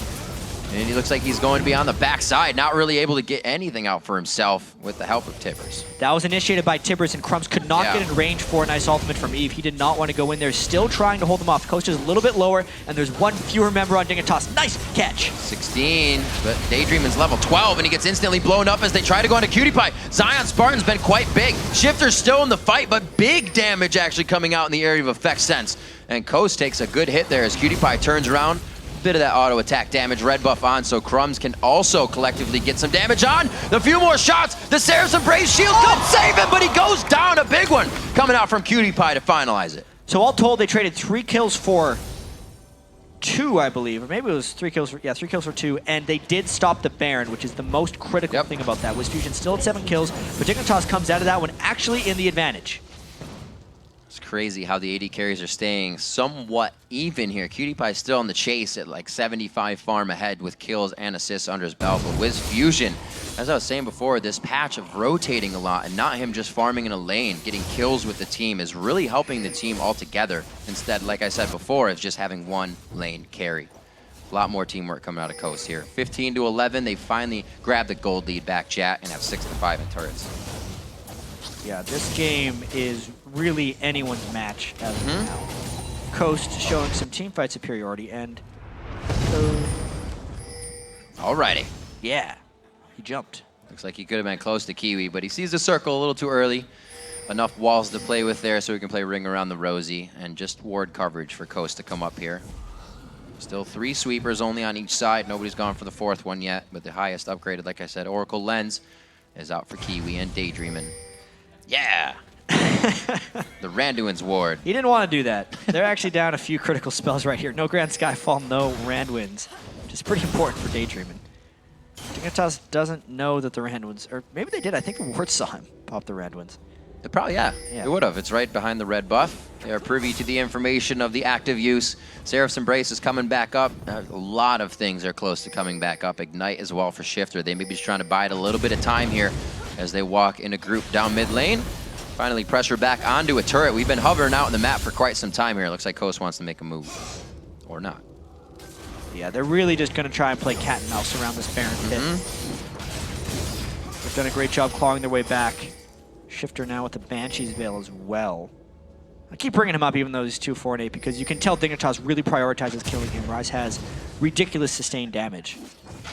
Speaker 1: And he looks like he's going to be on the backside, not really able to get anything out for himself with the help of Tibbers.
Speaker 2: That was initiated by Tibbers, and Crumbzz could not get in range for a nice ultimate from Eve. He did not want to go in there, still trying to hold them off. Coast is a little bit lower, and there's one fewer member on Dignitas. Nice catch.
Speaker 1: 16, but Daydreamin's level 12, and he gets instantly blown up as they try to go into KiWiKiD. ZionSpartan's been quite big. Shiphtur's still in the fight, but big damage actually coming out in the area of effect sense. And Coast takes a good hit there as KiWiKiD turns around. Bit of that auto attack damage, red buff on, so Crumbzz can also collectively get some damage on. A few more shots, the Seraph's Embrace shield could save him, but he goes down. A big one coming out from KiWiKiD to finalize it.
Speaker 2: So all told, they traded 3 kills for 2, I believe, or maybe it was 3 kills for, 3 kills for 2, and they did stop the Baron, which is the most critical thing about that. WizFujiiN still at 7 kills, but Dignitas comes out of that one actually in the advantage.
Speaker 1: It's crazy how the AD carries are staying somewhat even here. KiWiKiD still on the chase at like 75 farm ahead with kills and assists under his belt. But WizFujiiN, as I was saying before, this patch of rotating a lot and not him just farming in a lane, getting kills with the team is really helping the team altogether. Instead, like I said before, of just having one lane carry. A lot more teamwork coming out of Coast here. 15 to 11, they finally grab the gold lead back, chat, and have 6 to 5 in turrets.
Speaker 2: Yeah, this game is really anyone's match as of now. Coast showing some teamfight superiority, and
Speaker 1: alrighty.
Speaker 2: Yeah, he jumped.
Speaker 1: Looks like he could have been close to Kiwi, but he sees the circle a little too early. Enough walls to play with there so he can play ring around the Rosie and just ward coverage for Coast to come up here. Still 3 sweepers only on each side. Nobody's gone for the 4th one yet, but the highest upgraded, like I said, Oracle Lens is out for Kiwi and Daydreamin. Yeah! The Randuin's ward.
Speaker 2: He didn't want to do that. They're actually down a few critical spells right here. No Grand Skyfall, no Randuins, which is pretty important for Daydreamin. Dignitas doesn't know that the Randuins, or maybe they did. I think the ward saw him pop the Randuins.
Speaker 1: Probably, yeah. It would have. It's right behind the red buff. They are privy to the information of the active use. Seraph's Embrace is coming back up. A lot of things are close to coming back up. Ignite as well for Shiphtur. They may be just trying to bide a little bit of time here as they walk in a group down mid lane. Finally pressure back onto a turret. We've been hovering out in the map for quite some time here. It looks like Coast wants to make a move. Or not.
Speaker 2: Yeah, they're really just going to try and play cat and mouse around this Baron pit. They've done a great job clawing their way back. Shiphtur now with the Banshee's Veil as well. I keep bringing him up even though he's 2-4 and 8 because you can tell Dignitas really prioritizes killing him. Rise has ridiculous sustained damage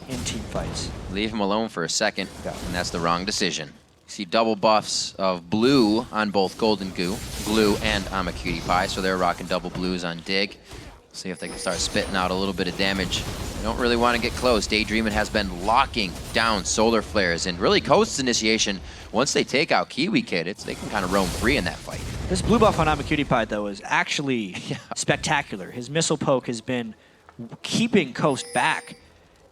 Speaker 2: in team fights.
Speaker 1: Leave him alone for a second, and that's the wrong decision. You see double buffs of blue on both GoldeGlue and Imaqtpie, so they're rocking double blues on Dig. See if they can start spitting out a little bit of damage. They don't really want to get close. Daydreamin has been locking down solar flares, and really Coast's initiation, once they take out KiWiKiD, they can kind of roam free in that fight.
Speaker 2: This blue buff on Imaqtpie, though, is actually spectacular. His missile poke has been keeping Coast back.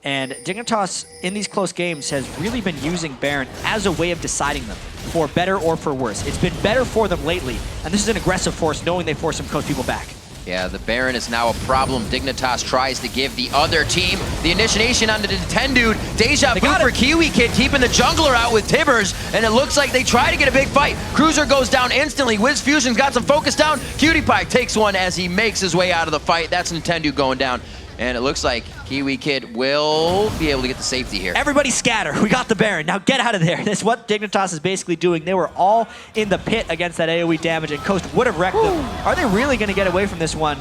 Speaker 2: And Dignitas, in these close games, has really been using Baron as a way of deciding them, for better or for worse. It's been better for them lately, and this is an aggressive force, knowing they force some Coast people back.
Speaker 1: Yeah, the Baron is now a problem. Dignitas tries to give the other team the initiation on the Nintendude. Deja vu for KiWiKiD, keeping the jungler out with Tibbers, and it looks like they try to get a big fight. Cruiser goes down instantly. WizFujiiN's got some focus down. KiWiKiD takes one as he makes his way out of the fight. That's Nintendude going down. And it looks like KiWiKiD will be able to get the safety here.
Speaker 2: Everybody scatter. We got the Baron. Now get out of there. That's what Dignitas is basically doing. They were all in the pit against that AoE damage, and Coast would have wrecked them. Are they really going to get away from this one?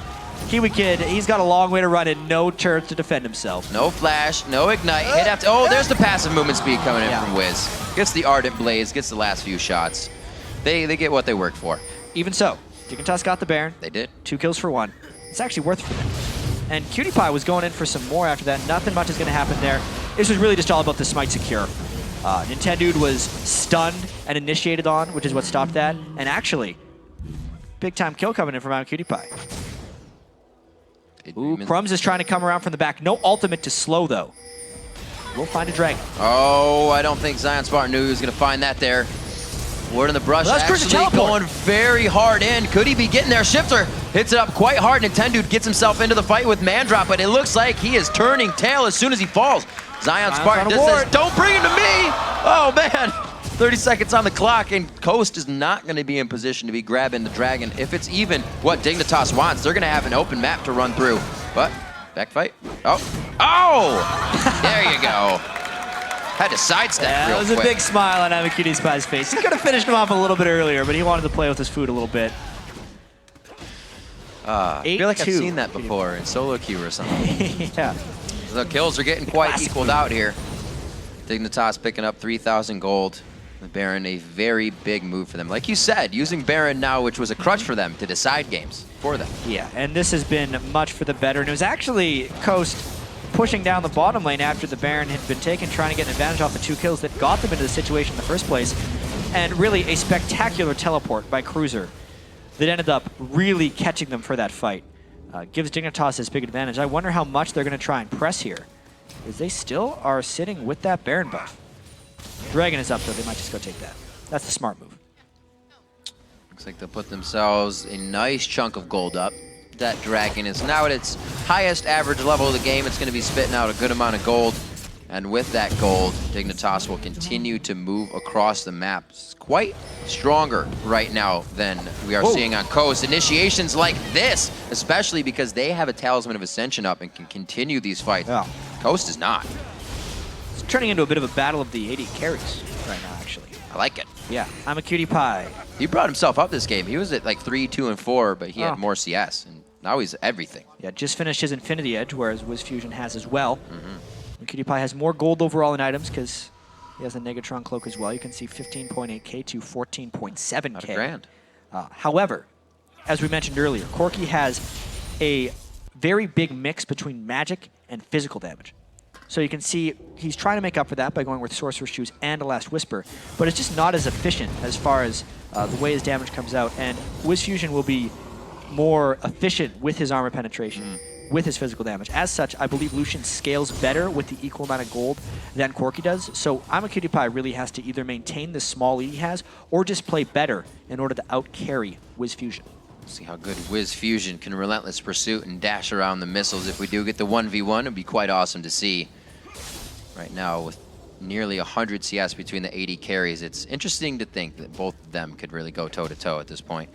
Speaker 2: KiWiKiD, he's got a long way to run and no turrets to defend himself.
Speaker 1: No flash, no ignite. Hit after. Oh, there's the passive movement speed coming in from Wiz. Gets the Ardent Blaze, gets the last few shots. They get what they worked for.
Speaker 2: Even so, Dignitas got the Baron.
Speaker 1: They did. 2
Speaker 2: kills for 1. It's actually worth it for them. And KiWiKiD was going in for some more after that. Nothing much is going to happen there. This was really just all about the Smite Secure. Nintendude was stunned and initiated on, which is what stopped that. And actually, big-time kill coming in from KiWiKiD. Ooh, Crumbzz is trying to come around from the back. No ultimate to slow, though. We'll find a dragon.
Speaker 1: Oh, I don't think ZionSpartan knew he was going to find that there. Ward in the brush,
Speaker 2: well,
Speaker 1: actually going very hard in. Could he be getting there? Shiphtur hits it up quite hard. Nintendude gets himself into the fight with Mandrop, but it looks like he is turning tail as soon as he falls. ZionSpartan just says, don't bring him to me! Oh, man. 30 seconds on the clock, and Coast is not going to be in position to be grabbing the dragon. If it's even what Dignitas wants, they're going to have an open map to run through. But, back fight. Oh. Oh! There you go. Had to sidestep real quick.
Speaker 2: That was a big smile on Imaqtpie's face. He could have finished him off a little bit earlier, but he wanted to play with his food a little bit.
Speaker 1: I feel like I've seen that before in solo queue or something.
Speaker 2: Yeah.
Speaker 1: The kills are getting quite equaled out here. Dignitas picking up 3,000 gold. The Baron, a very big move for them. Like you said, using Baron now, which was a crutch for them to decide games for them.
Speaker 2: Yeah, and this has been much for the better. And it was actually Coast pushing down the bottom lane after the Baron had been taken, trying to get an advantage off the 2 kills that got them into the situation in the first place. And really a spectacular teleport by Cruzer that ended up really catching them for that fight. Gives Dignitas this big advantage. I wonder how much they're going to try and press here, because they still are sitting with that Baron buff. Dragon is up, though. They might just go take that. That's the smart move.
Speaker 1: Looks like they'll put themselves a nice chunk of gold up. That Dragon is now at its highest average level of the game. It's going to be spitting out a good amount of gold. And with that gold, Dignitas will continue to move across the map. It's quite stronger right now than we are seeing on Coast. Initiations like this, especially because they have a Talisman of Ascension up and can continue these fights.
Speaker 2: Yeah.
Speaker 1: Coast is not.
Speaker 2: It's turning into a bit of a battle of the 80 carries right now, actually.
Speaker 1: I like it.
Speaker 2: Yeah, Imaqtpie.
Speaker 1: He brought himself up this game. He was at like 3, 2, and 4, but he had more CS, and now he's everything.
Speaker 2: Yeah, just finished his Infinity Edge, whereas WizFujiiN has as well. Imaqtpie has more gold overall in items because he has a Negatron cloak as well. You can see 15.8k to 14.7k.
Speaker 1: Not a grand.
Speaker 2: However, as we mentioned earlier, Corki has a very big mix between magic and physical damage. So you can see he's trying to make up for that by going with Sorcerer's Shoes and a Last Whisper, but it's just not as efficient as far as the way his damage comes out. And WizFujiiN will be more efficient with his armor penetration, with his physical damage. As such, I believe Lucian scales better with the equal amount of gold than Corki does. So Imaqtpie really has to either maintain the small lead he has or just play better in order to out-carry WizFujiiN.
Speaker 1: See how good WizFujiiN can relentless pursuit and dash around the missiles. If we do get the 1v1, it'd be quite awesome to see. Right now, with nearly 100 CS between the 80 carries, it's interesting to think that both of them could really go toe-to-toe at this point.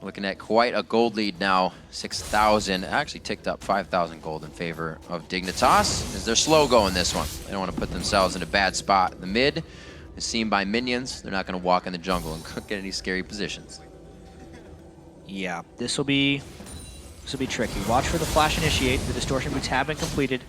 Speaker 1: Looking at quite a gold lead now, 6,000. Actually ticked up 5,000 gold in favor of Dignitas, as they're slow going this one. They don't want to put themselves in a bad spot. The mid is seen by minions. They're not going to walk in the jungle and get any scary positions.
Speaker 2: Yeah, this will be tricky. Watch for the flash initiate. The distortion boots have been completed.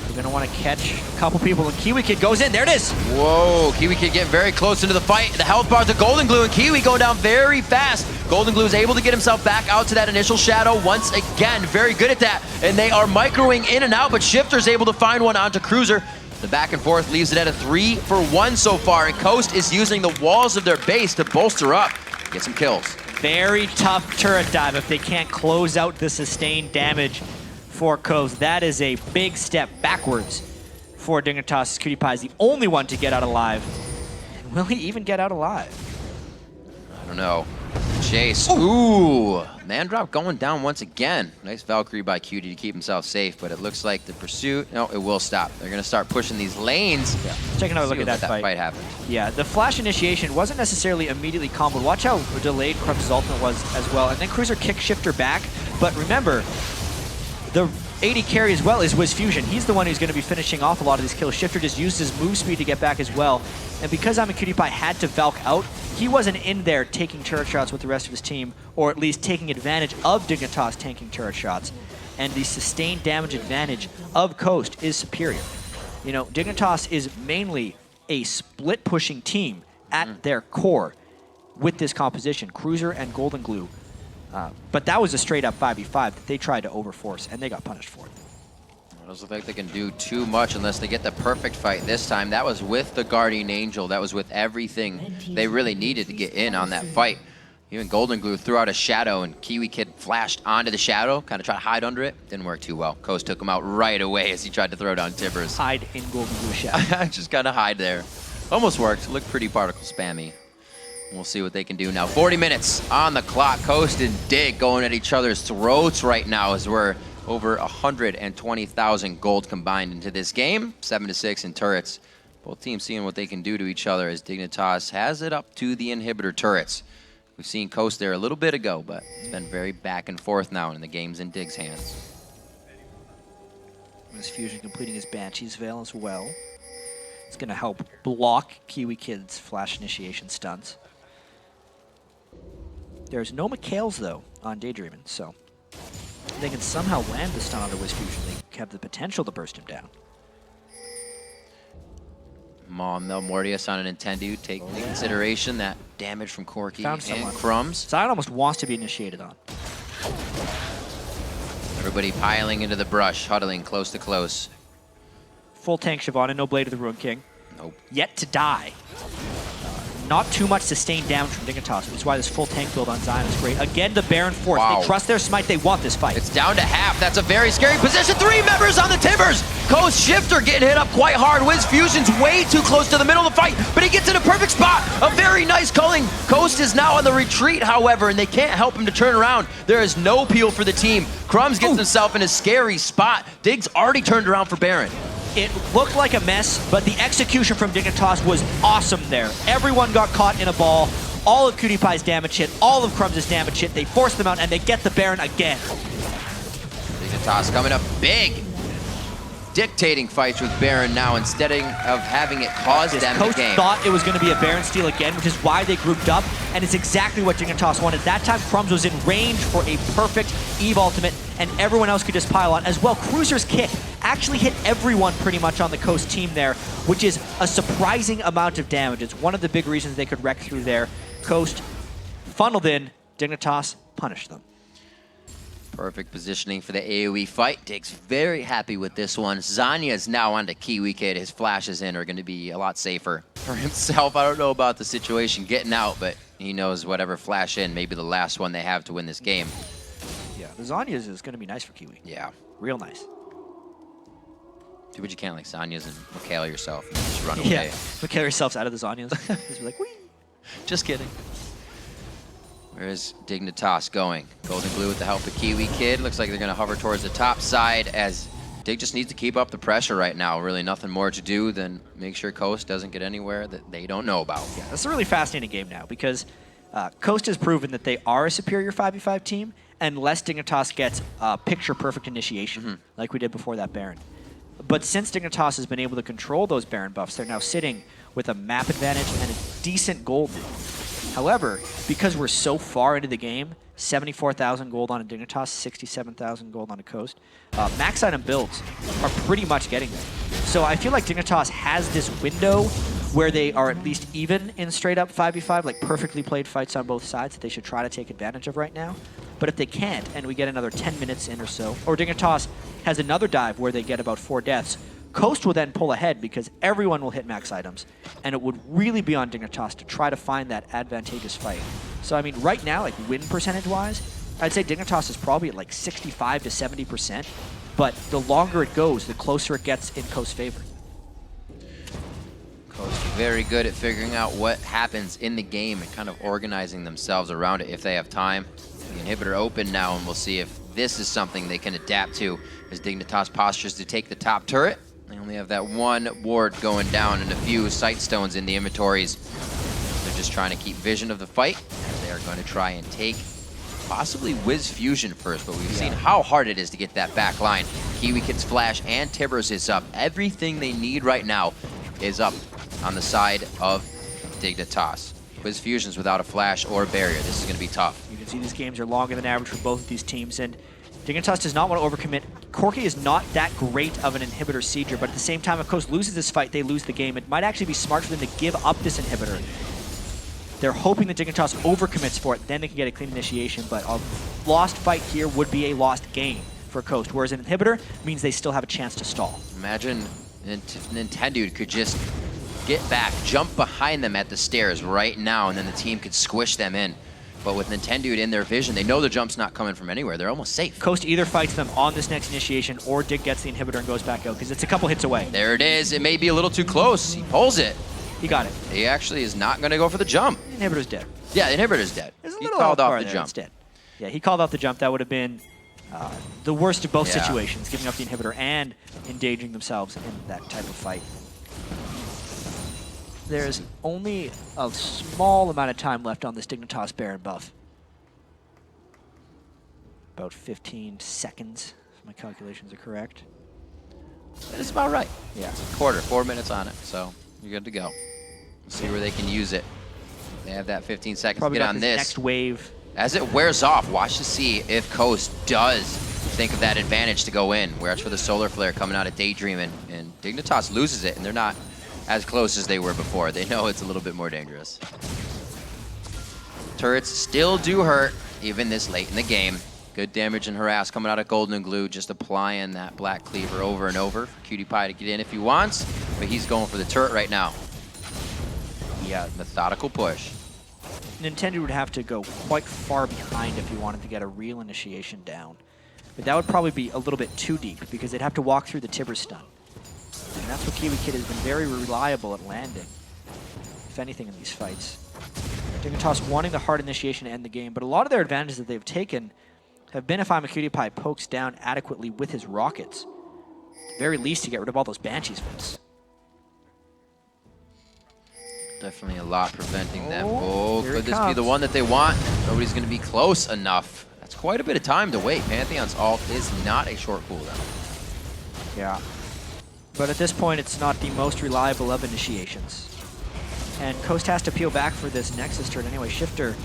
Speaker 2: We're going to want to catch a couple people, and KiWiKiD goes in. There it is.
Speaker 1: Whoa, KiWiKiD getting very close into the fight. The health bar to GoldeGlue, and Kiwi going down very fast. GoldeGlue is able to get himself back out to that initial shadow once again. Very good at that, and they are microing in and out, but Shiphtur's able to find one onto Cruzer. The back and forth leaves it at a 3-for-1 so far, and Coast is using the walls of their base to bolster up, get some kills.
Speaker 2: Very tough turret dive if they can't close out the sustained damage for Coast. That is a big step backwards for Dignitas. Imaqtpie is the only one to get out alive. And will he even get out alive?
Speaker 1: I don't know. Chase. Ooh. Man drop going down once again. Nice Valkyrie by QD to keep himself safe, but it looks like the pursuit, no, it will stop. They're going to start pushing these lanes.
Speaker 2: Yeah. Let's take another look at that fight.
Speaker 1: Happened.
Speaker 2: Yeah, the flash initiation wasn't necessarily immediately comboed. Watch how delayed Crumbzz ultimate was as well. And then Cruzer kicked Shiphtur back. But remember, the 80 carry as well is WizFujiiN. He's the one who's going to be finishing off a lot of these kills. Shiphtur just used his move speed to get back as well. And because Imaqtpie had to Valk out, he wasn't in there taking turret shots with the rest of his team, or at least taking advantage of Dignitas tanking turret shots. And the sustained damage advantage of Coast is superior. You know, Dignitas is mainly a split-pushing team at their core with this composition, Cruzer and GoldeGlue. But that was a straight-up 5v5 that they tried to overforce, and they got punished for it.
Speaker 1: It doesn't look like they can do too much unless they get the perfect fight this time. That was with the Guardian Angel. That was with everything they really needed to get in on that fight. Even GoldeGlue threw out a shadow, and KiWiKiD flashed onto the shadow, kind of tried to hide under it. Didn't work too well. Coast took him out right away as he tried to throw down Tibbers.
Speaker 2: Hide in GoldeGlue shadow.
Speaker 1: Just kind of hide there. Almost worked. Looked pretty particle spammy. We'll see what they can do now. 40 minutes on the clock. Coast and Dig going at each other's throats right now as we're over 120,000 gold combined into this game. 7-6 in turrets. Both teams seeing what they can do to each other as Dignitas has it up to the inhibitor turrets. We've seen Coast there a little bit ago, but it's been very back and forth now, and the game's in Dig's hands.
Speaker 2: WizFujiiN completing his Banshee's Veil as well. It's going to help block KiWiKiD's flash initiation stunts. There's no McHale's, though, on Daydreamin, so if they can somehow land the stun onto WizFujiiN, they have the potential to burst him down.
Speaker 1: Mortius on a Nintendude, take into consideration that damage from Corki and Crumbzz.
Speaker 2: Zion almost wants to be initiated on.
Speaker 1: Everybody piling into the brush, huddling close to close.
Speaker 2: Full tank Siobhan and no Blade of the Ruin King.
Speaker 1: Nope.
Speaker 2: Yet to die. Not too much sustained damage from Dignitas, which is why this full tank build on Zion is great. Again, the Baron Force. Wow. They trust their smite. They want this fight.
Speaker 1: It's down to half. That's a very scary position. 3 members on the Timbers. Coast Shiphtur getting hit up quite hard. WizFujiiN's way too close to the middle of the fight, but he gets in a perfect spot. A very nice culling. Coast is now on the retreat, however, and they can't help him to turn around. There is no peel for the team. Crumbzz gets himself in a scary spot. Dig's already turned around for Baron.
Speaker 2: It looked like a mess, but the execution from Dignitas was awesome there. Everyone got caught in a ball. All of KiWiKiD's damage hit, all of Crumbz's damage hit. They force them out, and they get the Baron again.
Speaker 1: Dignitas coming up big. Dictating fights with Baron now instead of having it cause them the game.
Speaker 2: Thought it was going to be a Baron steal again, which is why they grouped up, and it's exactly what Dignitas wanted. That time, Crumbzz was in range for a perfect Eve ultimate, and everyone else could just pile on. As well, Cruzer's kick actually hit everyone pretty much on the Coast team there, which is a surprising amount of damage. It's one of the big reasons they could wreck through there. Coast funneled in, Dignitas punished them.
Speaker 1: Perfect positioning for the AoE fight. Dig's very happy with this one. Zhonya's now onto KiWiKiD. His flashes in are going to be a lot safer for himself. I don't know about the situation getting out, but he knows whatever flash in, maybe the last one they have to win this game.
Speaker 2: Yeah, the Zhonya's is going to be nice for Kiwi.
Speaker 1: Yeah.
Speaker 2: Real nice.
Speaker 1: Too bad you can't like Zhonya's and McHale yourself and just run away.
Speaker 2: Yeah, McHale yourselves out of the Zhonya's. Just be like, whee!
Speaker 1: Just kidding. Where is Dignitas going? GoldeGlue with the help of KiWiKiD. Looks like they're going to hover towards the top side as Dig just needs to keep up the pressure right now. Really nothing more to do than make sure Coast doesn't get anywhere that they don't know about.
Speaker 2: Yeah, this is a really fascinating game now because Coast has proven that they are a superior 5v5 team unless Dignitas gets picture-perfect initiation like we did before that Baron. But since Dignitas has been able to control those Baron buffs, they're now sitting with a map advantage and a decent gold lead. However, because we're so far into the game, 74,000 gold on a Dignitas, 67,000 gold on a Coast, max item builds are pretty much getting there. So I feel like Dignitas has this window where they are at least even in straight-up 5v5, like perfectly played fights on both sides that they should try to take advantage of right now. But if they can't, and we get another 10 minutes in or so, or Dignitas has another dive where they get about 4 deaths, Coast will then pull ahead because everyone will hit max items, and it would really be on Dignitas to try to find that advantageous fight. So, I mean, right now, like win percentage-wise, I'd say Dignitas is probably at like 65 to 70%, but the longer it goes, the closer it gets in Coast's favor.
Speaker 1: Coast very good at figuring out what happens in the game and kind of organizing themselves around it if they have time. The inhibitor open now, and we'll see if this is something they can adapt to as Dignitas postures to take the top turret. They only have that one ward going down and a few sight stones in the inventories. They're just trying to keep vision of the fight as they are going to try and take possibly WizFujiiN first, but we've seen how hard it is to get that back line. KiWiKiD's flash and Tibbers is up. Everything they need right now is up on the side of Dignitas. WizFujiiN's without a flash or a barrier. This is going to be tough.
Speaker 2: You can see these games are longer than average for both of these teams, and Dignitas does not want to overcommit. Corki is not that great of an inhibitor sieger, but at the same time, if Coast loses this fight, they lose the game. It might actually be smart for them to give up this inhibitor. They're hoping that Dignitas overcommits for it, then they can get a clean initiation, but a lost fight here would be a lost game for Coast, whereas an inhibitor means they still have a chance to stall.
Speaker 1: Imagine Nintendude could just get back, jump behind them at the stairs right now, and then the team could squish them in. But with Nintendude in their vision, they know the jump's not coming from anywhere. They're almost safe.
Speaker 2: Coast either fights them on this next initiation, or Dig gets the inhibitor and goes back out, because it's a couple hits away.
Speaker 1: There it is. It may be a little too close. He pulls it.
Speaker 2: He got it.
Speaker 1: He actually is not going to go for the jump.
Speaker 2: The inhibitor's dead.
Speaker 1: Yeah, the inhibitor's dead.
Speaker 2: He called off the jump. Dead. Yeah, he called off the jump. That would have been the worst of both situations, giving up the inhibitor and endangering themselves in that type of fight. There's only a small amount of time left on this Dignitas Baron buff. About 15 seconds, if my calculations are correct.
Speaker 1: It's about right.
Speaker 2: Yeah.
Speaker 1: It's a quarter, 4 minutes on it, so you're good to go. We'll see where they can use it. They have that 15 seconds
Speaker 2: Probably
Speaker 1: to get
Speaker 2: got
Speaker 1: on
Speaker 2: this
Speaker 1: this.
Speaker 2: next wave.
Speaker 1: As it wears off, watch to see if Coast does think of that advantage to go in. Whereas for the Solar Flare coming out of Daydreamin, and Dignitas loses it, and they're not as close as they were before. They know it's a little bit more dangerous. Turrets still do hurt, even this late in the game. Good damage and harass coming out of GoldeGlue, just applying that Black Cleaver over and over for KiWiKiD to get in if he wants, but he's going for the turret right now. Yeah, methodical push.
Speaker 2: Nintendo would have to go quite far behind if he wanted to get a real initiation down. But that would probably be a little bit too deep because they'd have to walk through the Tibber stun. And that's what KiWiKiD has been very reliable at landing, if anything, in these fights. Dignitas wanting the hard initiation to end the game, but a lot of their advantages that they've taken have been if Imaqtpie pokes down adequately with his rockets. At the very least, to get rid of all those Banshees fits.
Speaker 1: Definitely a lot preventing them. Oh,
Speaker 2: here
Speaker 1: could
Speaker 2: it
Speaker 1: this be
Speaker 2: comes.
Speaker 1: the one that they want? Nobody's going to be close enough. That's quite a bit of time to wait. Pantheon's ult is not a short cooldown.
Speaker 2: Yeah. But at this point, it's not the most reliable of initiations. And Coast has to peel back for this Nexus turn anyway. Shiphtur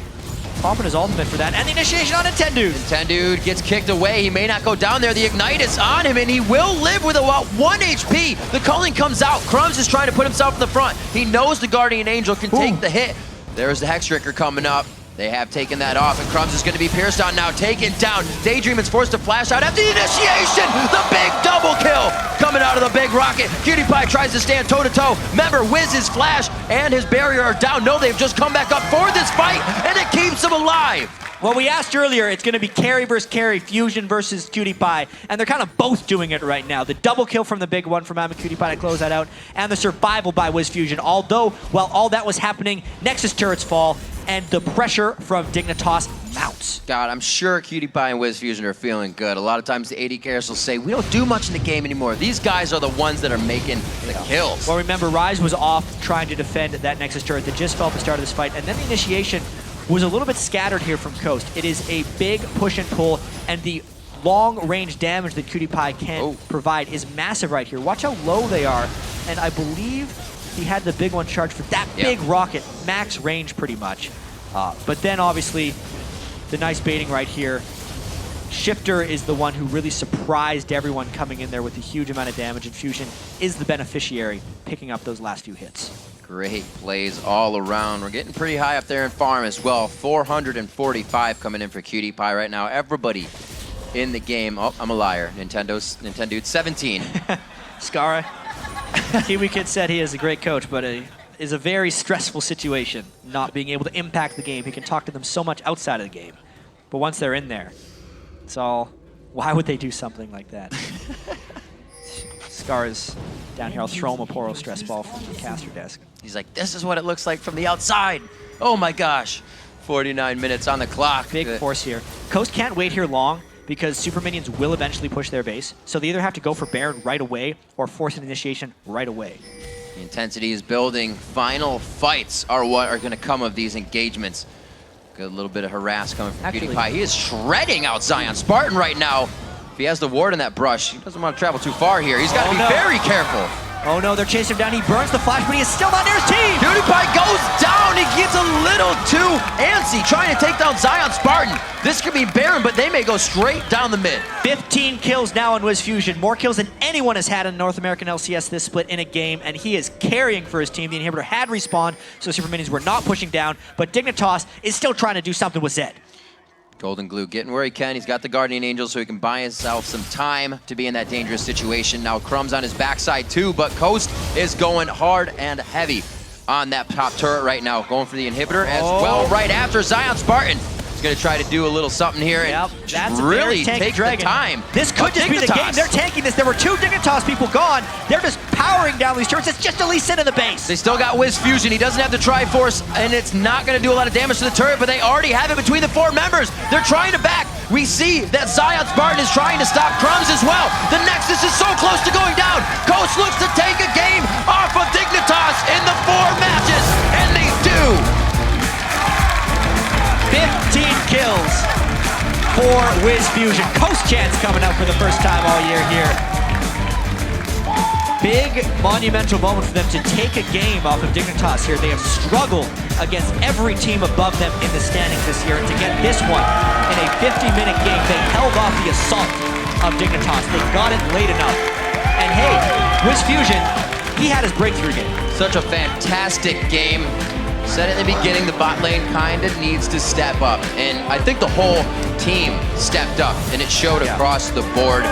Speaker 2: popping his ultimate for that. And the initiation on Nintendude.
Speaker 1: Nintendude gets kicked away. He may not go down there. The Ignite is on him, and he will live with about 1 HP. The culling comes out. Crumbzz is trying to put himself in the front. He knows the Guardian Angel can take the hit. There's the Hexdrinker coming up. They have taken that off, and Crumbzz is going to be pierced on now, taken down. Daydreamin's forced to flash out after the initiation. The big double kill coming out of the big rocket. KiWiKiD tries to stand toe-to-toe. Remember, Wiz's flash and his barrier are down. No, they've just come back up for this fight, and it keeps them alive.
Speaker 2: Well, we asked earlier, it's going to be carry versus carry, Fusion versus KiWiKiD, and they're kind of both doing it right now. The double kill from the big one from KiWiKiD to close that out, and the survival by WizFujiiN. Although, while all that was happening, Nexus turrets fall, and the pressure from Dignitas mounts.
Speaker 1: God, I'm sure KiWiKiD and WizFujiiN are feeling good. A lot of times the AD carriers will say, we don't do much in the game anymore. These guys are the ones that are making the kills.
Speaker 2: Well, remember, Rise was off trying to defend that Nexus turret that just fell at the start of this fight, and then the initiation was a little bit scattered here from Coast. It is a big push and pull, and the long-range damage that KiWiKiD can provide is massive right here. Watch how low they are, and I believe he had the big one charged for that big rocket, max range pretty much. But then obviously, the nice baiting right here. Shiphtur is the one who really surprised everyone coming in there with a huge amount of damage, and Fusion is the beneficiary picking up those last few hits.
Speaker 1: Great plays all around. We're getting pretty high up there in farm as well. 445 coming in for KiWiKiD right now. Everybody in the game. Oh, I'm a liar. Nintendude 17.
Speaker 2: Skara, KiWiKiD said he is a great coach, but it is a very stressful situation not being able to impact the game. He can talk to them so much outside of the game. But once they're in there, it's all, why would they do something like that? Skara's down here. I'll throw him a Poro stress ball from the caster desk.
Speaker 1: He's like, this is what it looks like from the outside. Oh my gosh. 49 minutes on the clock.
Speaker 2: Big force here. Coast can't wait here long because super minions will eventually push their base. So they either have to go for Baron right away or force an initiation right away.
Speaker 1: The intensity is building. Final fights are what are going to come of these engagements. Good little bit of harass coming from KiWiKiD. He is shredding out ZionSpartan right now. If he has the ward in that brush, he doesn't want to travel too far here. He's got to be very careful.
Speaker 2: Oh no, they're chasing him down. He burns the flash, but he is still not near his team.
Speaker 1: KiWiKiD goes down. He gets a little too antsy trying to take down ZionSpartan. This could be Baron, but they may go straight down the mid.
Speaker 2: 15 kills now on WizFujiiN. More kills than anyone has had in North American LCS this split in a game, and he is carrying for his team. The inhibitor had respawned, so super minions were not pushing down, but Dignitas is still trying to do something with Zed.
Speaker 1: GoldeGlue getting where he can. He's got the Guardian Angel so he can buy himself some time to be in that dangerous situation. Now Crumbzz on his backside too, but Coast is going hard and heavy on that top turret right now. Going for the inhibitor as well right after ZionSpartan. He's going to try to do a little something here and just really take the time.
Speaker 2: This could just be the game. They're tanking this. There were 2 Dignitas people gone. They're just powering down these turrets. It's just at least sit in the base.
Speaker 1: They still got WizFujiiN. He doesn't have the Triforce, and it's not going to do a lot of damage to the turret, but they already have it between the 4 members. They're trying to back. We see that ZionSpartan is trying to stop Crumbzz as well. The Nexus is so close to going down. Coast looks to take a game off of Dignitas in the 4 matches, and they do.
Speaker 2: 15 kills for WizFujiiN. Coast chance coming up for the first time all year here. Big monumental moment for them to take a game off of Dignitas here. They have struggled against every team above them in the standings this year, and to get this one in a 50-minute game, they held off the assault of Dignitas. They got it late enough. And hey, WizFujiiN, he had his breakthrough game.
Speaker 1: Such a fantastic game. Said in the beginning, the bot lane kind of needs to step up. And I think the whole team stepped up, and it showed across the board.